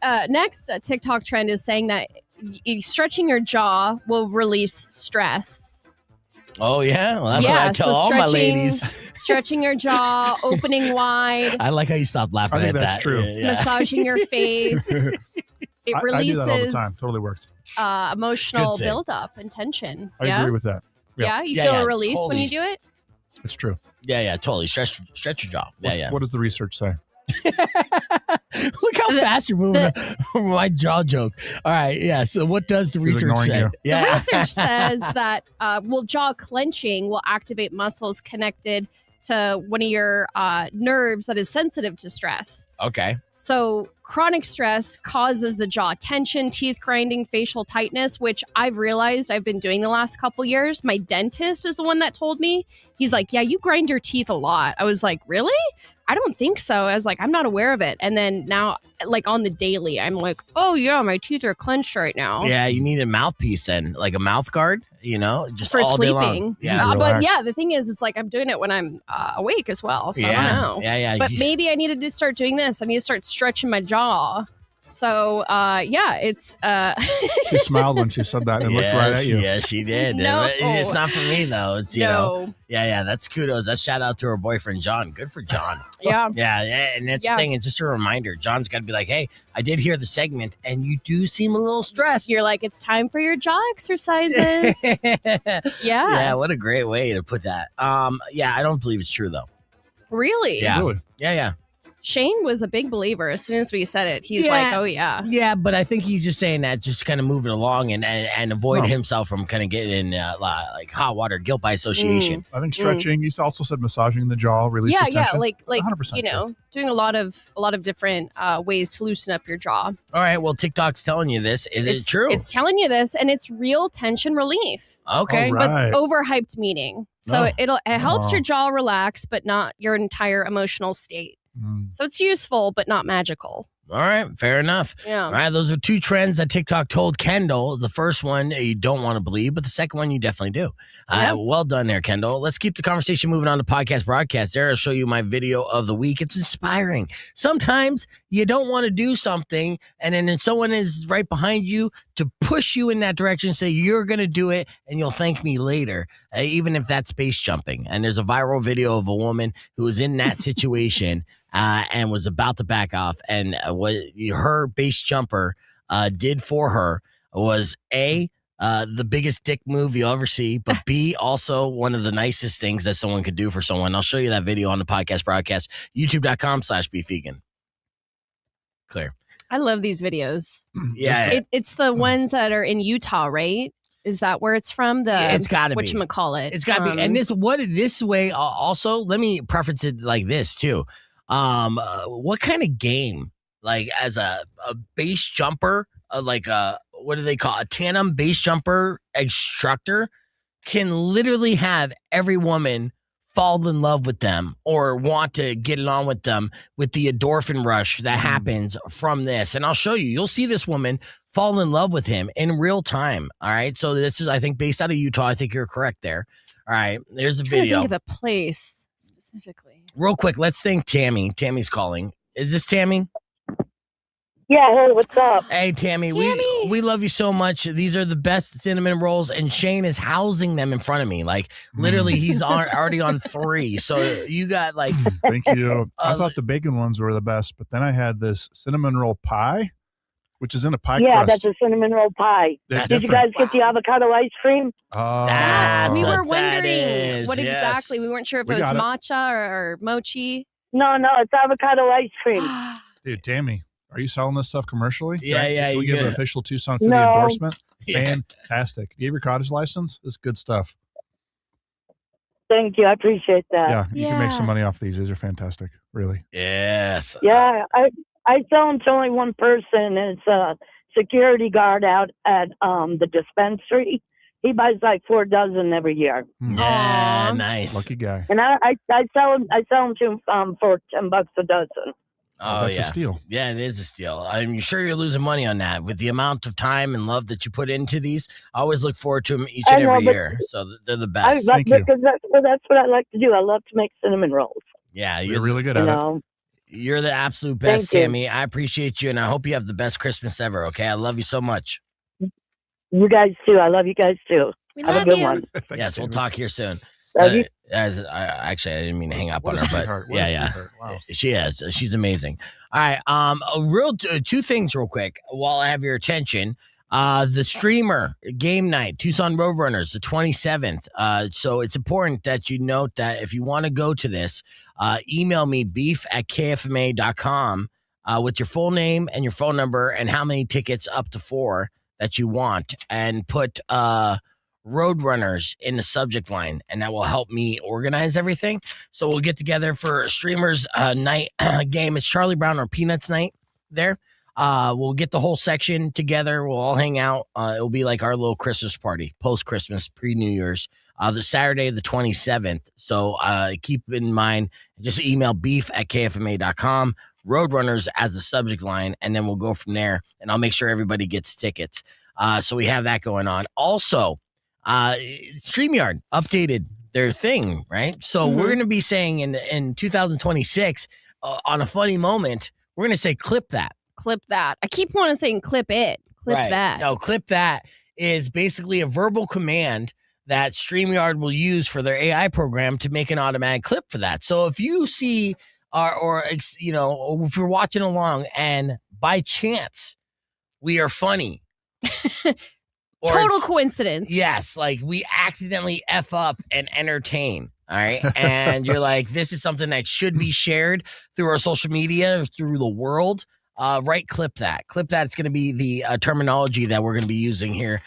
TikTok trend is saying that stretching your jaw will release stress. Oh yeah, well, that's what I tell all my ladies. Stretching your jaw, opening wide. I like how you stopped laughing at that. That's true. Yeah. Massaging your face. It releases. I do that all the time. Totally works. Emotional buildup and tension. I agree with that. Yeah, you feel a release when you do it? It's true. Yeah, totally. Stretch your jaw. What does the research say? Look how fast you're moving from my jaw joke. All right, yeah. So what does the research say? The research says that jaw clenching will activate muscles connected to one of your nerves that is sensitive to stress. Okay. So chronic stress causes the jaw tension, teeth grinding, facial tightness, which I've realized I've been doing the last couple years. My dentist is the one that told me. He's like, yeah, you grind your teeth a lot. I was like, really? I don't think so. I was like, I'm not aware of it. And then now, like on the daily, I'm like, oh yeah, my teeth are clenched right now. Yeah, you need a mouthpiece then, like a mouth guard, just for all sleeping. Day long. Yeah, but yeah, the thing is, it's like I'm doing it when I'm awake as well. So I don't know. Yeah. But maybe I needed to start doing this. I need to start stretching my jaw. So it's. She smiled when she said that and looked right at you. Yeah, she did. No. It's not for me though. It's No. Yeah. That's kudos. That's shout out to her boyfriend John. Good for John. Yeah. Yeah, and that's the thing. It's just a reminder. John's got to be like, hey, I did hear the segment, and you do seem a little stressed. You're like, it's time for your jaw exercises. Yeah. What a great way to put that. I don't believe it's true though. Really? Yeah. Really? Yeah. Shane was a big believer. As soon as we said it, he's like, oh, yeah. Yeah, but I think he's just saying that just to kind of move it along and avoid himself from kind of getting in like hot water, guilt by association. I think stretching, you also said massaging the jaw, releases tension. Yeah, like 100% doing a lot of different ways to loosen up your jaw. All right, well, TikTok's telling you this. Is it true? It's telling you this, and it's real tension relief. Okay. Right. But overhyped meaning. So it helps your jaw relax, but not your entire emotional state. So it's useful, but not magical. All right, fair enough. Yeah. All right, those are two trends that TikTok told Kendall. The first one you don't want to believe, but the second one you definitely do. Well done there, Kendall. Let's keep the conversation moving on to podcast broadcast. There, I'll show you my video of the week. It's inspiring. Sometimes you don't want to do something, and then someone is right behind you to push you in that direction, say you're going to do it, and you'll thank me later, even if that's base jumping. And there's a viral video of a woman who was in that situation and was about to back off, and what her base jumper did for her was the biggest dick move you'll ever see, but B, also one of the nicest things that someone could do for someone. I'll show you that video on the podcast broadcast, youtube.com/beefvegan. Clear. I love these videos. Yeah. It's the ones that are in Utah, right? Is that where it's from? It's got to be. Whatchamacallit. It's got to be. And this way also, let me preference it like this too. What kind of game, like as a base jumper, what do they call a tandem base jumper instructor, can literally have every woman fall in love with them or want to get it on with them with the endorphin rush that happens from this. And I'll show you. You'll see this woman fall in love with him in real time. All right. So this is, I think, based out of Utah. I think you're correct there. All right. There's a video. I think of the place specifically. Real quick, let's thank Tammy. Tammy's calling. Is this Tammy? Yeah, hey, what's up? Hey, Tammy. We love you so much. These are the best cinnamon rolls, and Shane is housing them in front of me. Like, literally, he's already on 3. So you got, like... Thank you. I thought the bacon ones were the best, but then I had this cinnamon roll pie, which is in a pie crust. Yeah, that's a cinnamon roll pie. Did you guys get the avocado ice cream? We were wondering what exactly. We weren't sure if it was matcha or mochi. No, it's avocado ice cream. Dude, Tammy, Are you selling this stuff commercially? Yeah. Can we give an official Tucson Foodie endorsement? Fantastic. Do you have your cottage license? This is good stuff. Thank you. I appreciate that. Yeah, you can make some money off these. These are fantastic. Really. Yes. Yeah, I sell them to only one person. It's a security guard out at the dispensary. He buys like 4 dozen every year. Yeah, nice. Lucky guy. And I sell them to him for $10 a dozen. Oh, that's a steal. Yeah, it is a steal. I'm sure you're losing money on that with the amount of time and love that you put into these. I always look forward to them each and every year. So they're the best. Thank you. Because that's what I like to do. I love to make cinnamon rolls. Yeah, you're really good at it. You're the absolute best, Tammy. I appreciate you, and I hope you have the best Christmas ever, okay? I love you so much. You guys too. I love you guys too. Have a good one. Yes, we'll talk here soon. Actually, I didn't mean to hang up on her, but yeah. Wow. She is. She's amazing. All right. Two things real quick while I have your attention. The streamer game night, Tucson Roadrunners, the 27th. So it's important that you note that if you want to go to this, email me beef@kfma.com with your full name and your phone number and how many tickets up to 4 that you want, and put Roadrunners in the subject line, and that will help me organize everything. So we'll get together for streamers night game. It's Charlie Brown or Peanuts night there. We'll get the whole section together. We'll all hang out. It'll be like our little Christmas party, post-Christmas, pre-New Year's, the Saturday, the 27th. So keep in mind, just email beef@kfma.com, Roadrunners as the subject line, and then we'll go from there, and I'll make sure everybody gets tickets. So we have that going on. Also, StreamYard updated their thing, right? So we're going to be saying in 2026, on a funny moment, we're going to say clip that. Clip that. I keep wanting to say clip it. Clip that. No, clip that is basically a verbal command that StreamYard will use for their AI program to make an automatic clip for that. So if you see or if you're watching along and by chance we are funny, total coincidence. Yes, like we accidentally F up and entertain. All right. And you're like, this is something that should be shared through our social media, through the world. Clip that. Clip that. It's going to be the terminology that we're going to be using here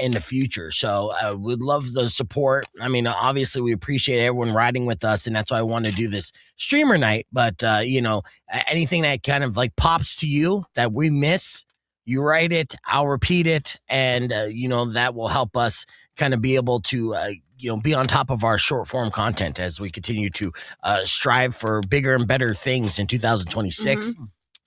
in the future. So we'd love the support. I mean, obviously, we appreciate everyone riding with us, and that's why I want to do this streamer night. But, anything that kind of like pops to you that we miss, you write it, I'll repeat it, and, that will help us kind of be able to, be on top of our short form content as we continue to strive for bigger and better things in 2026.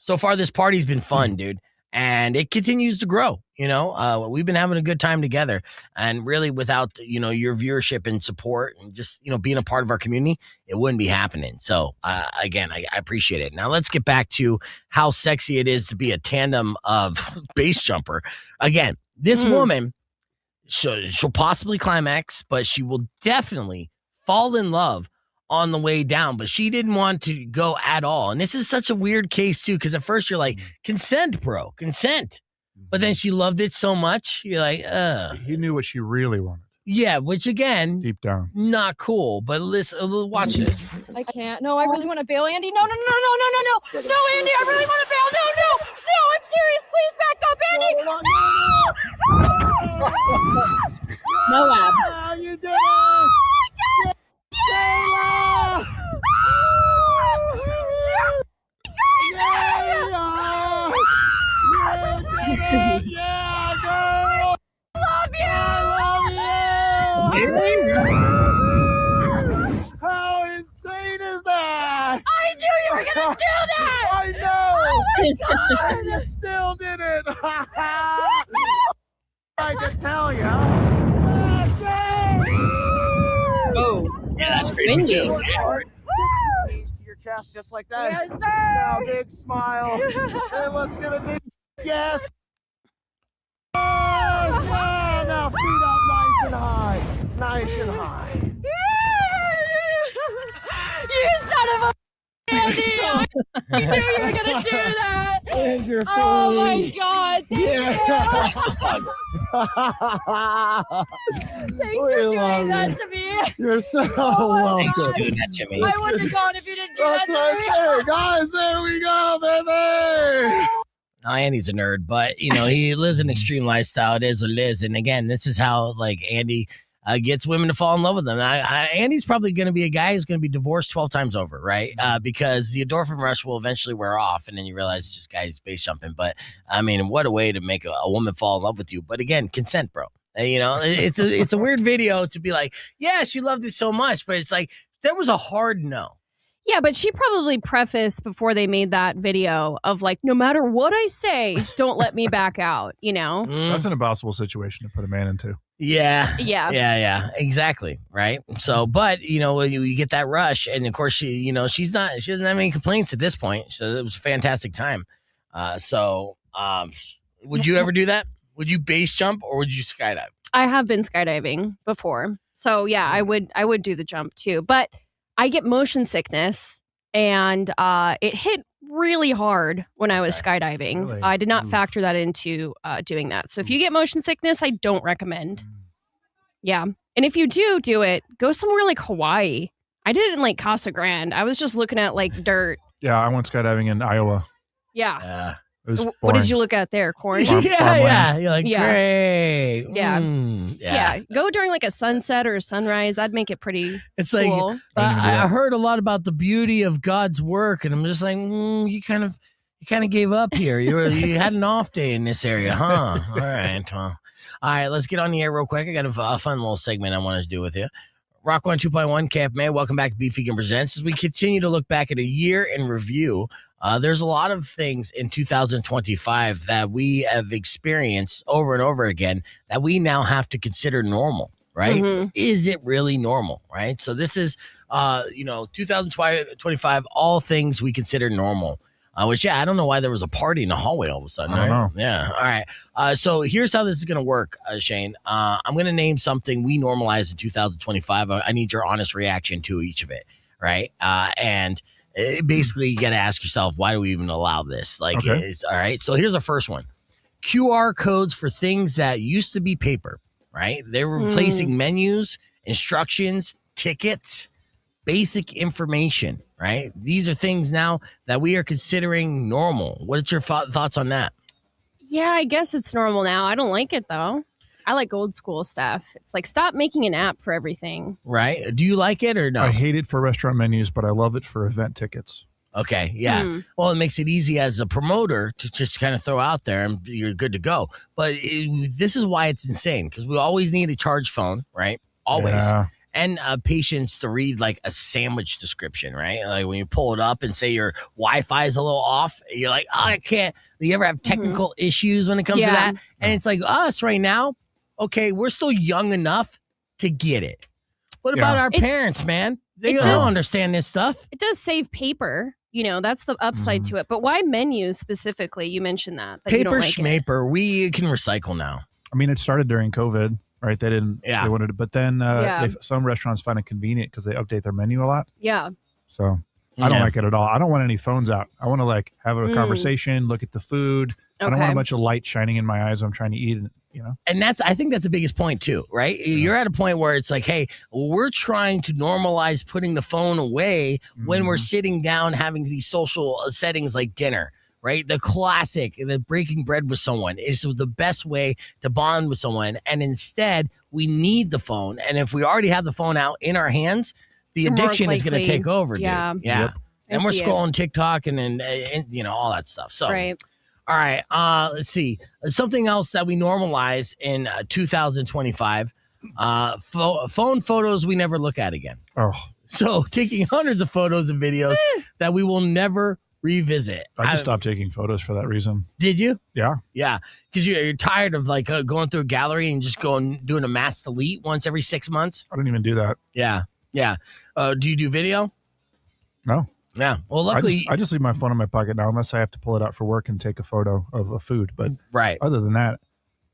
So far, this party's been fun, dude, and it continues to grow. We've been having a good time together, and really without, your viewership and support and just, being a part of our community, it wouldn't be happening. So again, I appreciate it. Now let's get back to how sexy it is to be a tandem of base jumper. Again, this woman, she'll possibly climax, but she will definitely fall in love on the way down, but she didn't want to go at all. And this is such a weird case too, because at first you're like, consent, bro, consent. But then she loved it so much, you're like, He knew what she really wanted. Yeah, which again, deep down, not cool. But listen, watch this. I can't. No, I really want to bail, Andy. No, Andy, I really want to bail. No, I'm serious. Please back up, Andy. No. Moab. Oh, you did it. Shayla! Yeah, girl! Love you! I love you! How insane is that? I knew you were gonna do that! I know! Oh my God! And you still did it! I can tell you. Oh. Yeah, that's creepy too. To your chest just like that. Yes, sir. Now, big smile. Hey, let's get a big yes. Yes. Yeah. Now feet up nice and high. Nice and high. You son of a Andy! I knew you were gonna do that. And your food. Oh my God. Thank you. Thanks for doing that to me. You're so Thanks for welcome. doing that to me. I wouldn't have gone if you didn't do That's that what to me. I'm saying. Guys, there we go, baby. Now, Andy's a nerd, but he lives an extreme lifestyle. It is what it is. And again, this is how like Andy gets women to fall in love with him. Andy's probably going to be a guy who's going to be divorced 12 times over, right? Because the endorphin rush will eventually wear off, and then you realize it's just guys base jumping. But I mean, what a way to make a woman fall in love with you. But again, consent, bro. It's a weird video to be like, yeah, she loved it so much, but it's like there was a hard no. Yeah, but she probably prefaced before they made that video of like, no matter what I say, don't let me back out, That's an impossible situation to put a man into. Yeah. Yeah. Yeah. Exactly. Right. So, but you get that rush, and of course she doesn't have any complaints at this point. So it was a fantastic time. Would you ever do that? Would you base jump or would you skydive? I have been skydiving before. So yeah, I would do the jump too. But I get motion sickness, and it hit really hard when I was skydiving. Really? I did not factor that into doing that. So if you get motion sickness, I don't recommend. Yeah. And if you do it, go somewhere like Hawaii. I did it in like Casa Grande. I was just looking at like dirt. Yeah, I went skydiving in Iowa. Yeah. It was What boring. did you look at there? Corn? Yeah. You're like, Yeah. great. Yeah. Yeah. Go during like a sunset or a sunrise. That'd make it pretty It's cool. like I heard a lot about the beauty of God's work, and I'm just like, you kind of gave up here. You had an off day in this area, huh? All right. All right, let's get on the air real quick. I got a fun little segment I want to do with you. Rock 102.1, Camp May. Welcome back to Beef Vegan Presents. As we continue to look back at a year in review, there's a lot of things in 2025 that we have experienced over and over again that we now have to consider normal, right? Mm-hmm. Is it really normal, right? So this is, 2025, all things we consider normal. Which, I don't know why there was a party in the hallway all of a sudden. I don't know. Yeah. All right. So here's how this is going to work, Shane. I'm going to name something we normalized in 2025. I need your honest reaction to each of it, right? And basically, you got to ask yourself, why do we even allow this? Like, Okay. all right. So here's the first one. QR codes for things that used to be paper, right? They were replacing menus, instructions, tickets, basic information, right? These are things now that we are considering normal. What's your thoughts on that? Yeah, I guess it's normal now. I don't like it though. I like old school stuff. It's like, stop making an app for everything. Right? Do you like it or no? I hate it for restaurant menus, but I love it for event tickets. Okay, yeah. Well, it makes it easy as a promoter to just kind of throw out there and you're good to go. But this is why it's insane, because we always need a charge phone, right? Always. Yeah. And patience to read like a sandwich description, right? Like when you pull it up and say your Wi-Fi is a little off, you're like, oh, I can't. You ever have technical issues when it comes to that? And it's like us right now. Okay, we're still young enough to get it. What about our parents, man? They don't understand this stuff. It does save paper. That's the upside to it. But why menus specifically? You mentioned that you Paper don't like it. schmaper, we can recycle now. I mean, it started during COVID, right? They didn't. Yeah. They wanted to, but then some restaurants find it convenient because they update their menu a lot. Yeah. So I don't like it at all. I don't want any phones out. I want to like have a conversation, look at the food. I don't want a bunch of light shining in my eyes when I'm trying to eat. And I think that's the biggest point too, right? You're at a point where it's like, hey, we're trying to normalize putting the phone away when we're sitting down having these social settings like dinner, right? The classic, the breaking bread with someone is the best way to bond with someone. And instead, we need the phone. And if we already have the phone out in our hands, the addiction is going to take over, dude. Yeah. Yeah. And we're scrolling TikTok and all that stuff. So, right. All right. Let's see. Something else that we normalize in 2025, phone photos we never look at again. Oh. So taking hundreds of photos and videos that we will never revisit. I just stopped taking photos for that reason. Did you? Yeah. Yeah. Because you're tired of like going through a gallery and just doing a mass delete once every 6 months. I don't even do that. Yeah. Yeah. Do you do video? No. Yeah. Well, luckily, I just leave my phone in my pocket now, unless I have to pull it out for work and take a photo of a food. But other than that,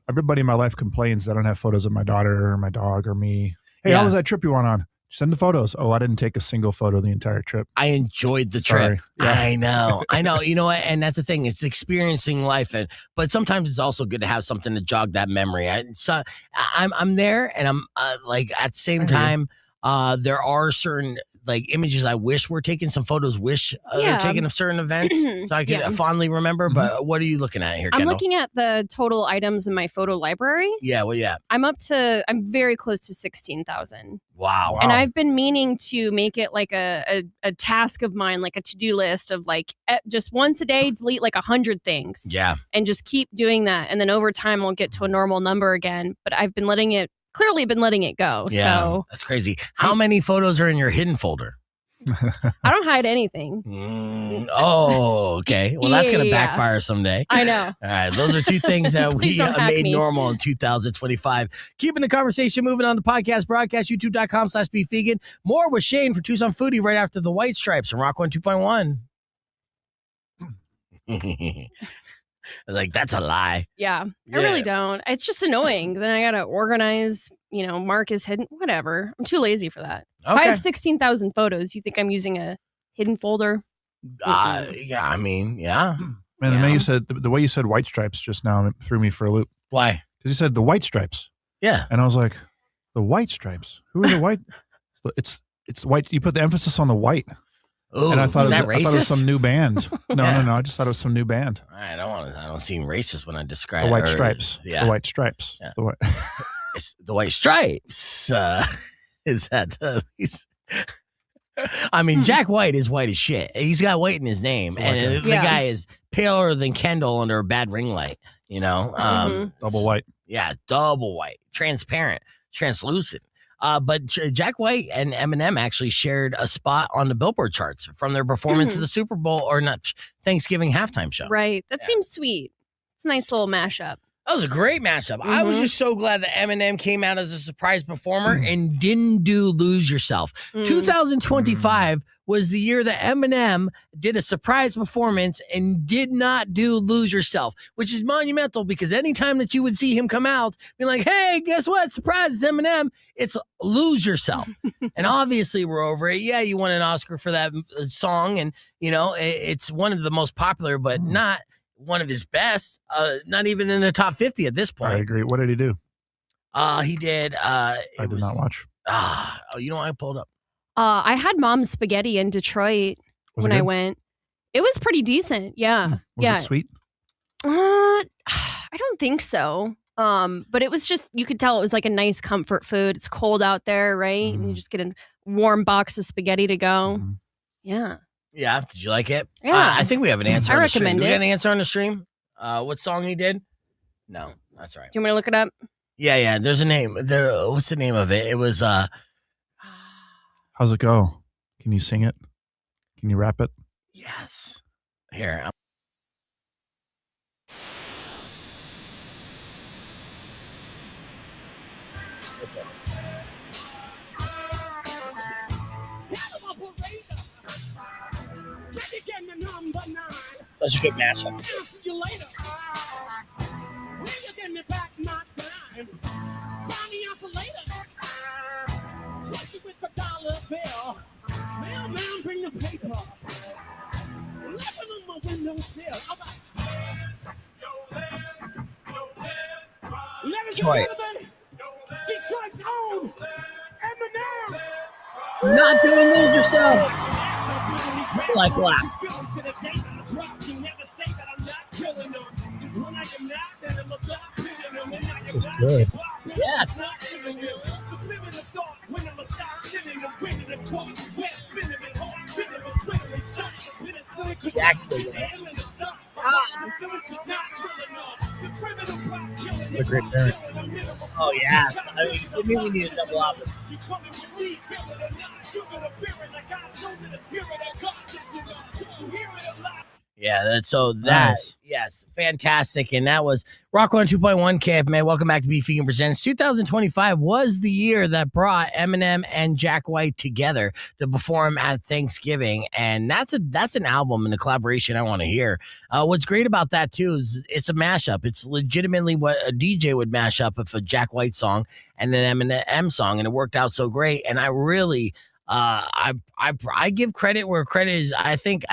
everybody in my life complains that I don't have photos of my daughter or my dog or me. Hey, how was that trip you went on? Send the photos. Oh, I didn't take a single photo the entire trip. I enjoyed the trip. Yeah. I know. You know what? And that's the thing. It's experiencing life, but sometimes it's also good to have something to jog that memory. I'm there, and I'm like at the same time. There are certain like images I wish were taken. Some photos they're taken of certain events, so I could fondly remember. But what are you looking at here, Kendall? I'm looking at the total items in my photo library. Yeah, well, yeah. I'm very close to 16,000. Wow. And I've been meaning to make it like a task of mine, like a to-do list of like just once a day, delete like 100 things. Yeah. And just keep doing that. And then over time, I'll get to a normal number again. But I've been letting it go. Yeah, So that's crazy. How many photos are in your hidden folder? I don't hide anything. Okay. Well, that's going to backfire someday. I know. All right. Those are two things that we made me. normal in 2025. Keeping the conversation moving on the podcast broadcast, youtube.com/beefvegan. More with Shane for Tucson Foodie right after the White Stripes and Rock 102.1. Like, that's a lie. Yeah, I really don't. It's just annoying. Then I got to organize, mark is hidden, whatever. I'm too lazy for that. If I have 16,000 photos, you think I'm using a hidden folder? Yeah, I mean, yeah. Man, the way you said the way you said White Stripes just now threw me for a loop. Why? Because you said the White Stripes. Yeah. And I was like, the White Stripes? Who are the white? It's white. You put the emphasis on the white. Ooh, and I thought, I thought it was some new band. No. I just thought it was some new band. I don't seem racist when I describe the White Stripes. Yeah. The White Stripes. Yeah. It's the white. It's the White Stripes. Is that I mean, Jack White is white as shit. He's got white in his name, and the guy is paler than Kendall under a bad ring light. Double white. Yeah, double white, transparent, translucent. But Jack White and Eminem actually shared a spot on the Billboard charts from their performance of the Super Bowl or not Thanksgiving halftime show. Right. That seems sweet. It's a nice little mashup. That was a great matchup. I was just so glad that Eminem came out as a surprise performer and didn't do Lose Yourself. 2025 was the year that Eminem did a surprise performance and did not do Lose Yourself, which is monumental because anytime that you would see him come out, be like, hey, guess what? Surprise, it's Eminem. It's Lose Yourself. And obviously we're over it. Yeah, you won an Oscar for that song. And, it's one of the most popular, but not one of his best, not even in the top 50 at this point. I agree. What did he do? He did. I did not watch. I pulled up. I had Mom's Spaghetti in Detroit when I went. It was pretty decent. Yeah. Was it sweet? I don't think so. But it was just, you could tell it was like a nice comfort food. It's cold out there, right? And you just get a warm box of spaghetti to go. Yeah. Yeah. Did you like it? Yeah. I think we have an answer I on the stream. recommend Do we it. got an answer on the stream? What song he did? No, that's right. Do you want me to look it up? Yeah. There's a name. What's the name of it? It was How's it go? Can you sing it? Can you rap it? Yes. Here. Such a good mashup. With the dollar bill, mailman, bring the paper. Living on my windowsill. Ladies and gentlemen, Detroit's own Eminem. Not doing Lose Yourself. Like what? This is good. Yeah. What a great parent. Oh, yes. I mean, to me, we need a double album. Yeah, Nice. yes, fantastic. And that was Rock 102.1 KFMA. Welcome back to Beef Vegan Presents. 2025 was the year that brought Eminem and Jack White together to perform at Thanksgiving. And that's an album and a collaboration I want to hear. What's great about that, too, is it's a mashup. It's legitimately what a DJ would mash up of a Jack White song and an Eminem song. And it worked out so great. And I really, I give credit where credit is. I think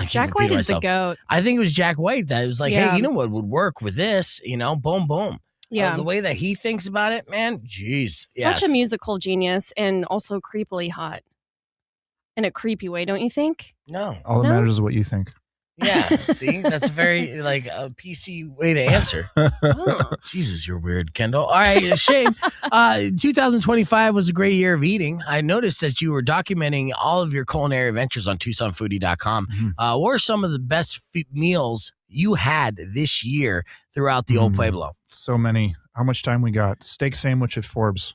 Jack White is the GOAT. I think it was Jack White that was like, hey, you know what would work with this? Boom, boom. Yeah. The way that he thinks about it, man, jeez. Such a musical genius and also creepily hot. In a creepy way, don't you think? No. All that matters is what you think. Yeah, see, that's very like a PC way to answer. Oh, Jesus, you're weird, Kendall. All right, Shane. 2025 was a great year of eating. I noticed that you were documenting all of your culinary adventures on TucsonFoodie.com. What are some of the best meals you had this year throughout the old Pueblo? So many. How much time we got? Steak sandwich at Forbes.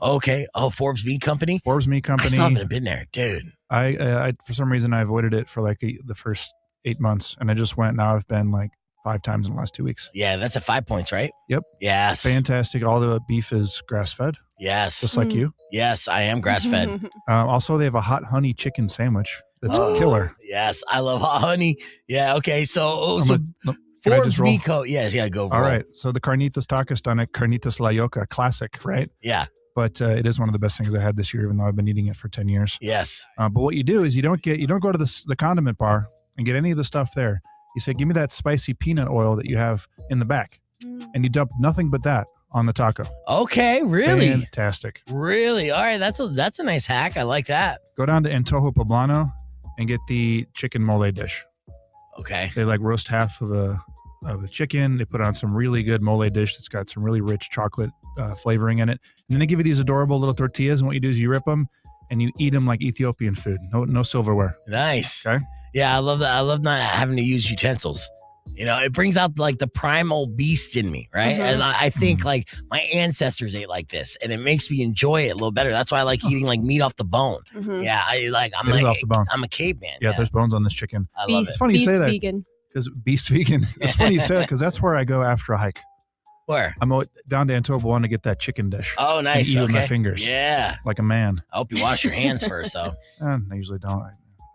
Okay. Oh, Forbes Meat Company. Forbes Meat Company. I still haven't been there, dude. I for some reason I avoided it for like the first 8 months, and I just went. Now I've been like 5 times in the last 2 weeks. Yeah, that's at 5 points, right? Yep. Yes. Fantastic. All the beef is grass fed. Yes. Just like you. Yes, I am grass fed. Also, they have a hot honey chicken sandwich. That's killer. Yes, I love hot honey. Yeah. Okay. So can I just Forbes roll? Meat Co. Yes. Yeah. Go. All right. So the carnitas tacos done at Carnitas La Yoca, classic, right? Yeah. But it is one of the best things I had this year, even though I've been eating it for 10 years. Yes. But what you do is you don't go to the condiment bar and get any of the stuff there. You say, give me that spicy peanut oil that you have in the back. And you dump nothing but that on the taco. Okay, really? Fantastic. Really? All right, that's a nice hack. I like that. Go down to Antojo Poblano and get the chicken mole dish. Okay. They like roast half of the chicken. They put on some really good mole dish that's got some really rich chocolate flavoring in it. And then they give you these adorable little tortillas. And what you do is you rip them and you eat them like Ethiopian food. No silverware. Nice. Okay. Yeah, I love that. I love not having to use utensils. It brings out like the primal beast in me, right? And I think like my ancestors ate like this, and it makes me enjoy it a little better. That's why I like eating like meat off the bone. Yeah, I'm off the bone. I'm a caveman. Yeah, there's bones on this chicken. I love it. It's funny you say that. Vegan. Because beast vegan. It's funny you say that because that's where I go after a hike. Where? I'm down to Antojo to get that chicken dish. Oh, nice. And eat with Okay. my fingers. Yeah. Like a man. I hope you wash your hands first, though. I usually don't.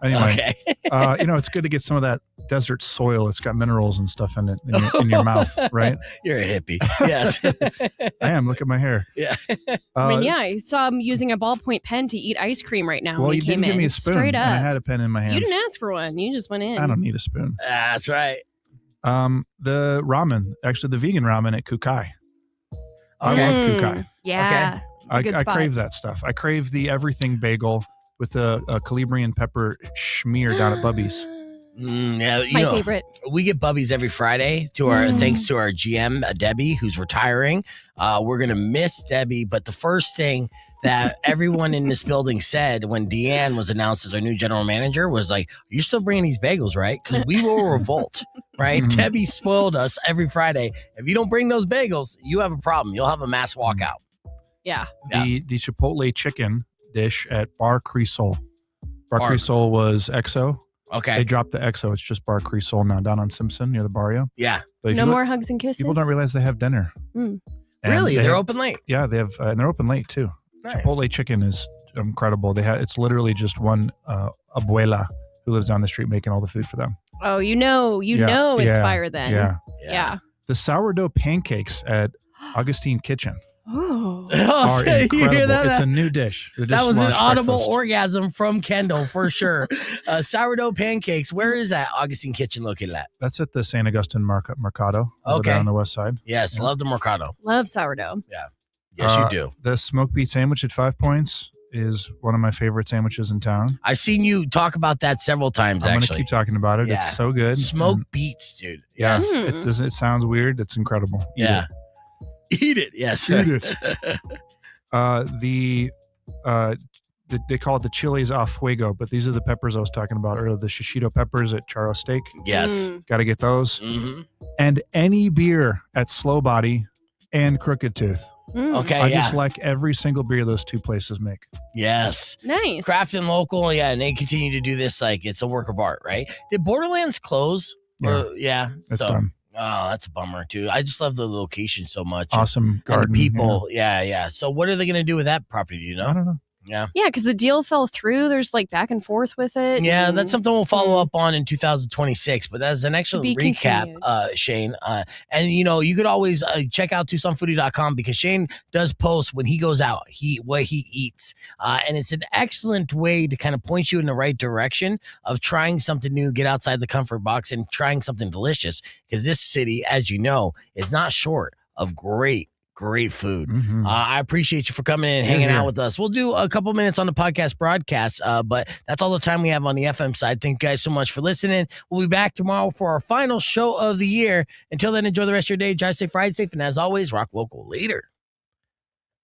Anyway, Okay. It's good to get some of that desert soil. It's got minerals and stuff in it in your mouth, right? You're a hippie. Yes. I am. Look at my hair. Yeah. I saw him using a ballpoint pen to eat ice cream right now. Well, when you he came didn't give in. me a spoon. Straight up. And I had a pen in my hand. You didn't ask for one. You just went in. I don't need a spoon. That's right. The ramen, actually the vegan ramen at Kukai. I love Kukai. Yeah. Okay. I crave that stuff. I crave the everything bagel with a Calabrian pepper schmear down at Bubby's. Yeah, My favorite. We get Bubby's every Friday to our thanks to our GM Debbie, who's retiring. We're gonna miss Debbie, but the first thing that everyone in this building said when Deanne was announced as our new general manager was like, "You're still bringing these bagels, right? Because we will revolt." Right? Debbie spoiled us every Friday. If you don't bring those bagels, you have a problem. You'll have a mass walkout. Yeah. The Chipotle chicken dish at Bar Crisol. Bar Crisol was EXO. Okay. They dropped the EXO. It's just Bar Crisol now down on Simpson near the barrio. Yeah. But No more hugs and kisses. People don't realize they have dinner. Really? They're open late? Yeah, they have, and they're open late too. Nice. Chipotle chicken is incredible. It's literally just one abuela who lives down the street making all the food for them. Oh, you know it's fire then. Yeah. The sourdough pancakes at Augustine Kitchen Oh. are You incredible. hear that? It's a new dish. That was an audible orgasm from Kendall for sure. Sourdough pancakes. Where is that Augustine Kitchen located at? That's at the St. Augustine Mercado over Okay. there on the west side. Yes, love the Mercado. Love sourdough. Yeah. Yes, you do. The smoked beet sandwich at 5 Points is one of my favorite sandwiches in town. I've seen you talk about that several times, I'm going to actually. keep talking about it. Yeah. It's so good. Smoked beets, dude. Yeah. Yes. It sounds weird. It's incredible. Eat Yeah. it. Eat it. Yes. Eat it. They call it the chiles a fuego, but these are the peppers I was talking about earlier, the shishito peppers at Charo Steak. Yes. Got to get those. Mm-hmm. And any beer at Slow Body and Crooked Tooth. Okay, I just like every single beer those two places make. Yes. Nice. Craft and local, yeah, and they continue to do this like it's a work of art, right? Did Borderlands close? Yeah. It's done. Oh, that's a bummer too. I just love the location so much. Awesome garden. And the people. Yeah. So what are they going to do with that property? Do you know? I don't know. Yeah. Yeah, because the deal fell through. There's like back and forth with it. Yeah, that's something we'll follow up on in 2026. But that's an excellent recap, Shane. And you could always check out TucsonFoodie.com because Shane does post when he goes out, what he eats, and it's an excellent way to kind of point you in the right direction of trying something new, get outside the comfort box, and trying something delicious. Because this city, as you know, is not short of great food. I appreciate you for coming in and hanging out with us. We'll do a couple minutes on the podcast broadcast, but that's all the time we have on the FM side. Thank you guys so much for listening. We'll be back tomorrow for our final show of the year. Until then, enjoy the rest of your day. Drive safe, ride safe, and as always, rock local later.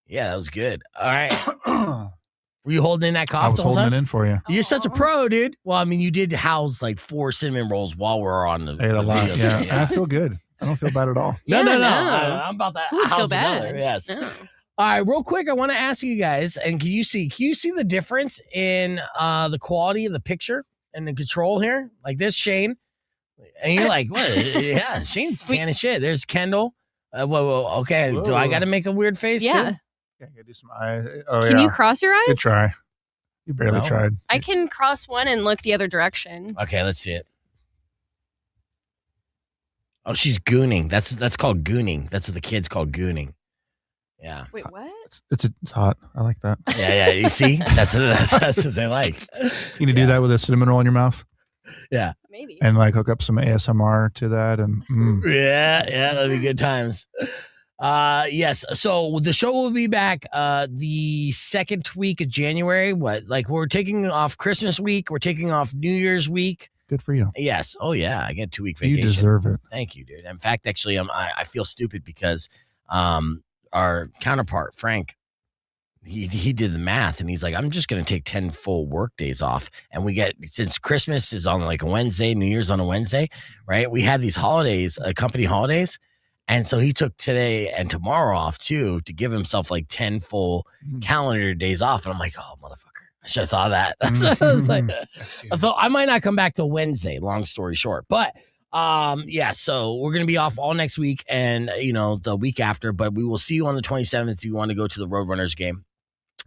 Yeah, that was good. All right. Were you holding in that cough? I was holding it in for you. You're such a pro, dude. Well, I mean, you did house like 4 cinnamon rolls while we're on the I ate a lot. videos. Yeah. And I feel good. I don't feel bad at all. No. I'm about that. Who would feel house bad? another. Yes. No. All right, real quick, I want to ask you guys, and can you see the difference in the quality of the picture and the control here? Like this, Shane, and you're like, what? Yeah, Shane's tan as shit. There's Kendall. Whoa. Okay, do I got to make a weird face? Yeah. Too? Yeah, you gotta do some eyes. Oh, Can you cross your eyes? Good try. You barely No. tried. I can cross one and look the other direction. Okay, let's see it. Oh, she's gooning. That's called gooning. That's what the kids call gooning. Yeah. Wait, what? It's hot. I like that. Yeah. You see, that's what they like. You need to do that with a cinnamon roll in your mouth. Yeah. Maybe. And like hook up some ASMR to that, and Yeah, that'll be good times. Yes. So the show will be back the second week of January. We're taking off Christmas week. We're taking off New Year's week. Good for you. Yes. Oh yeah. I get a 2-week vacation. You deserve it. Thank you, dude. In fact, actually, I feel stupid because our counterpart Frank, he did the math and he's like, I'm just gonna take 10 full work days off, and we get, since Christmas is on like a Wednesday, New Year's on a Wednesday, right? We had these holidays, company holidays. And so he took today and tomorrow off too to give himself like 10 full calendar days off. And I'm like, oh, motherfucker, I should have thought of that. So I was like, so I might not come back till Wednesday, long story short. But yeah, so we're going to be off all next week and, the week after. But we will see you on the 27th if you want to go to the Roadrunners game.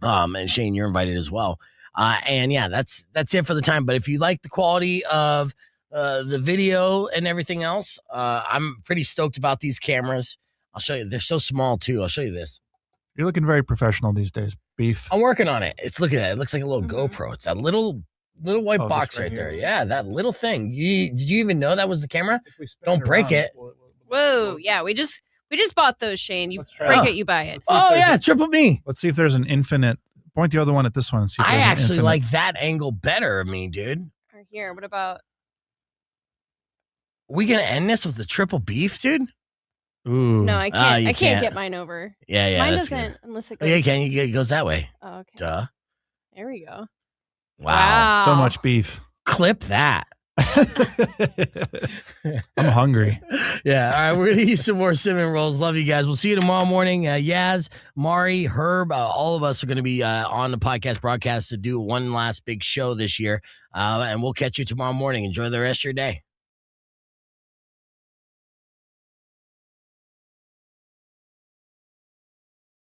And Shane, you're invited as well. And yeah, that's it for the time. But if you like the quality of the video and everything else, I'm pretty stoked about these cameras. I'll show you. They're so small too. I'll show you this. You're looking very professional these days, Beef. I'm working on it. Look at that. It looks like a little GoPro. It's that little white box right there. Yeah, that little thing. Did you even know that was the camera? Don't break it. Whoa. Yeah, we just bought those, Shane. You break it, you buy it. Oh yeah, triple B. Let's see if there's an infinite. Point the other one at this one and see if I there's an actually infinite. like that angle better of me, dude. Or here, what about? We gonna end this with the triple beef, dude? Ooh. No, I can't. you I can't can't. get mine over. Yeah, Mine that's doesn't good. unless it Oh, goes. yeah, it goes that way. Oh, okay. Duh. There we go. Wow. So much beef. Clip that. I'm hungry. Yeah. All right. We're going to eat some more cinnamon rolls. Love you guys. We'll see you tomorrow morning. Yaz, Mari, Herb, all of us are going to be on the podcast broadcast to do one last big show this year. And we'll catch you tomorrow morning. Enjoy the rest of your day.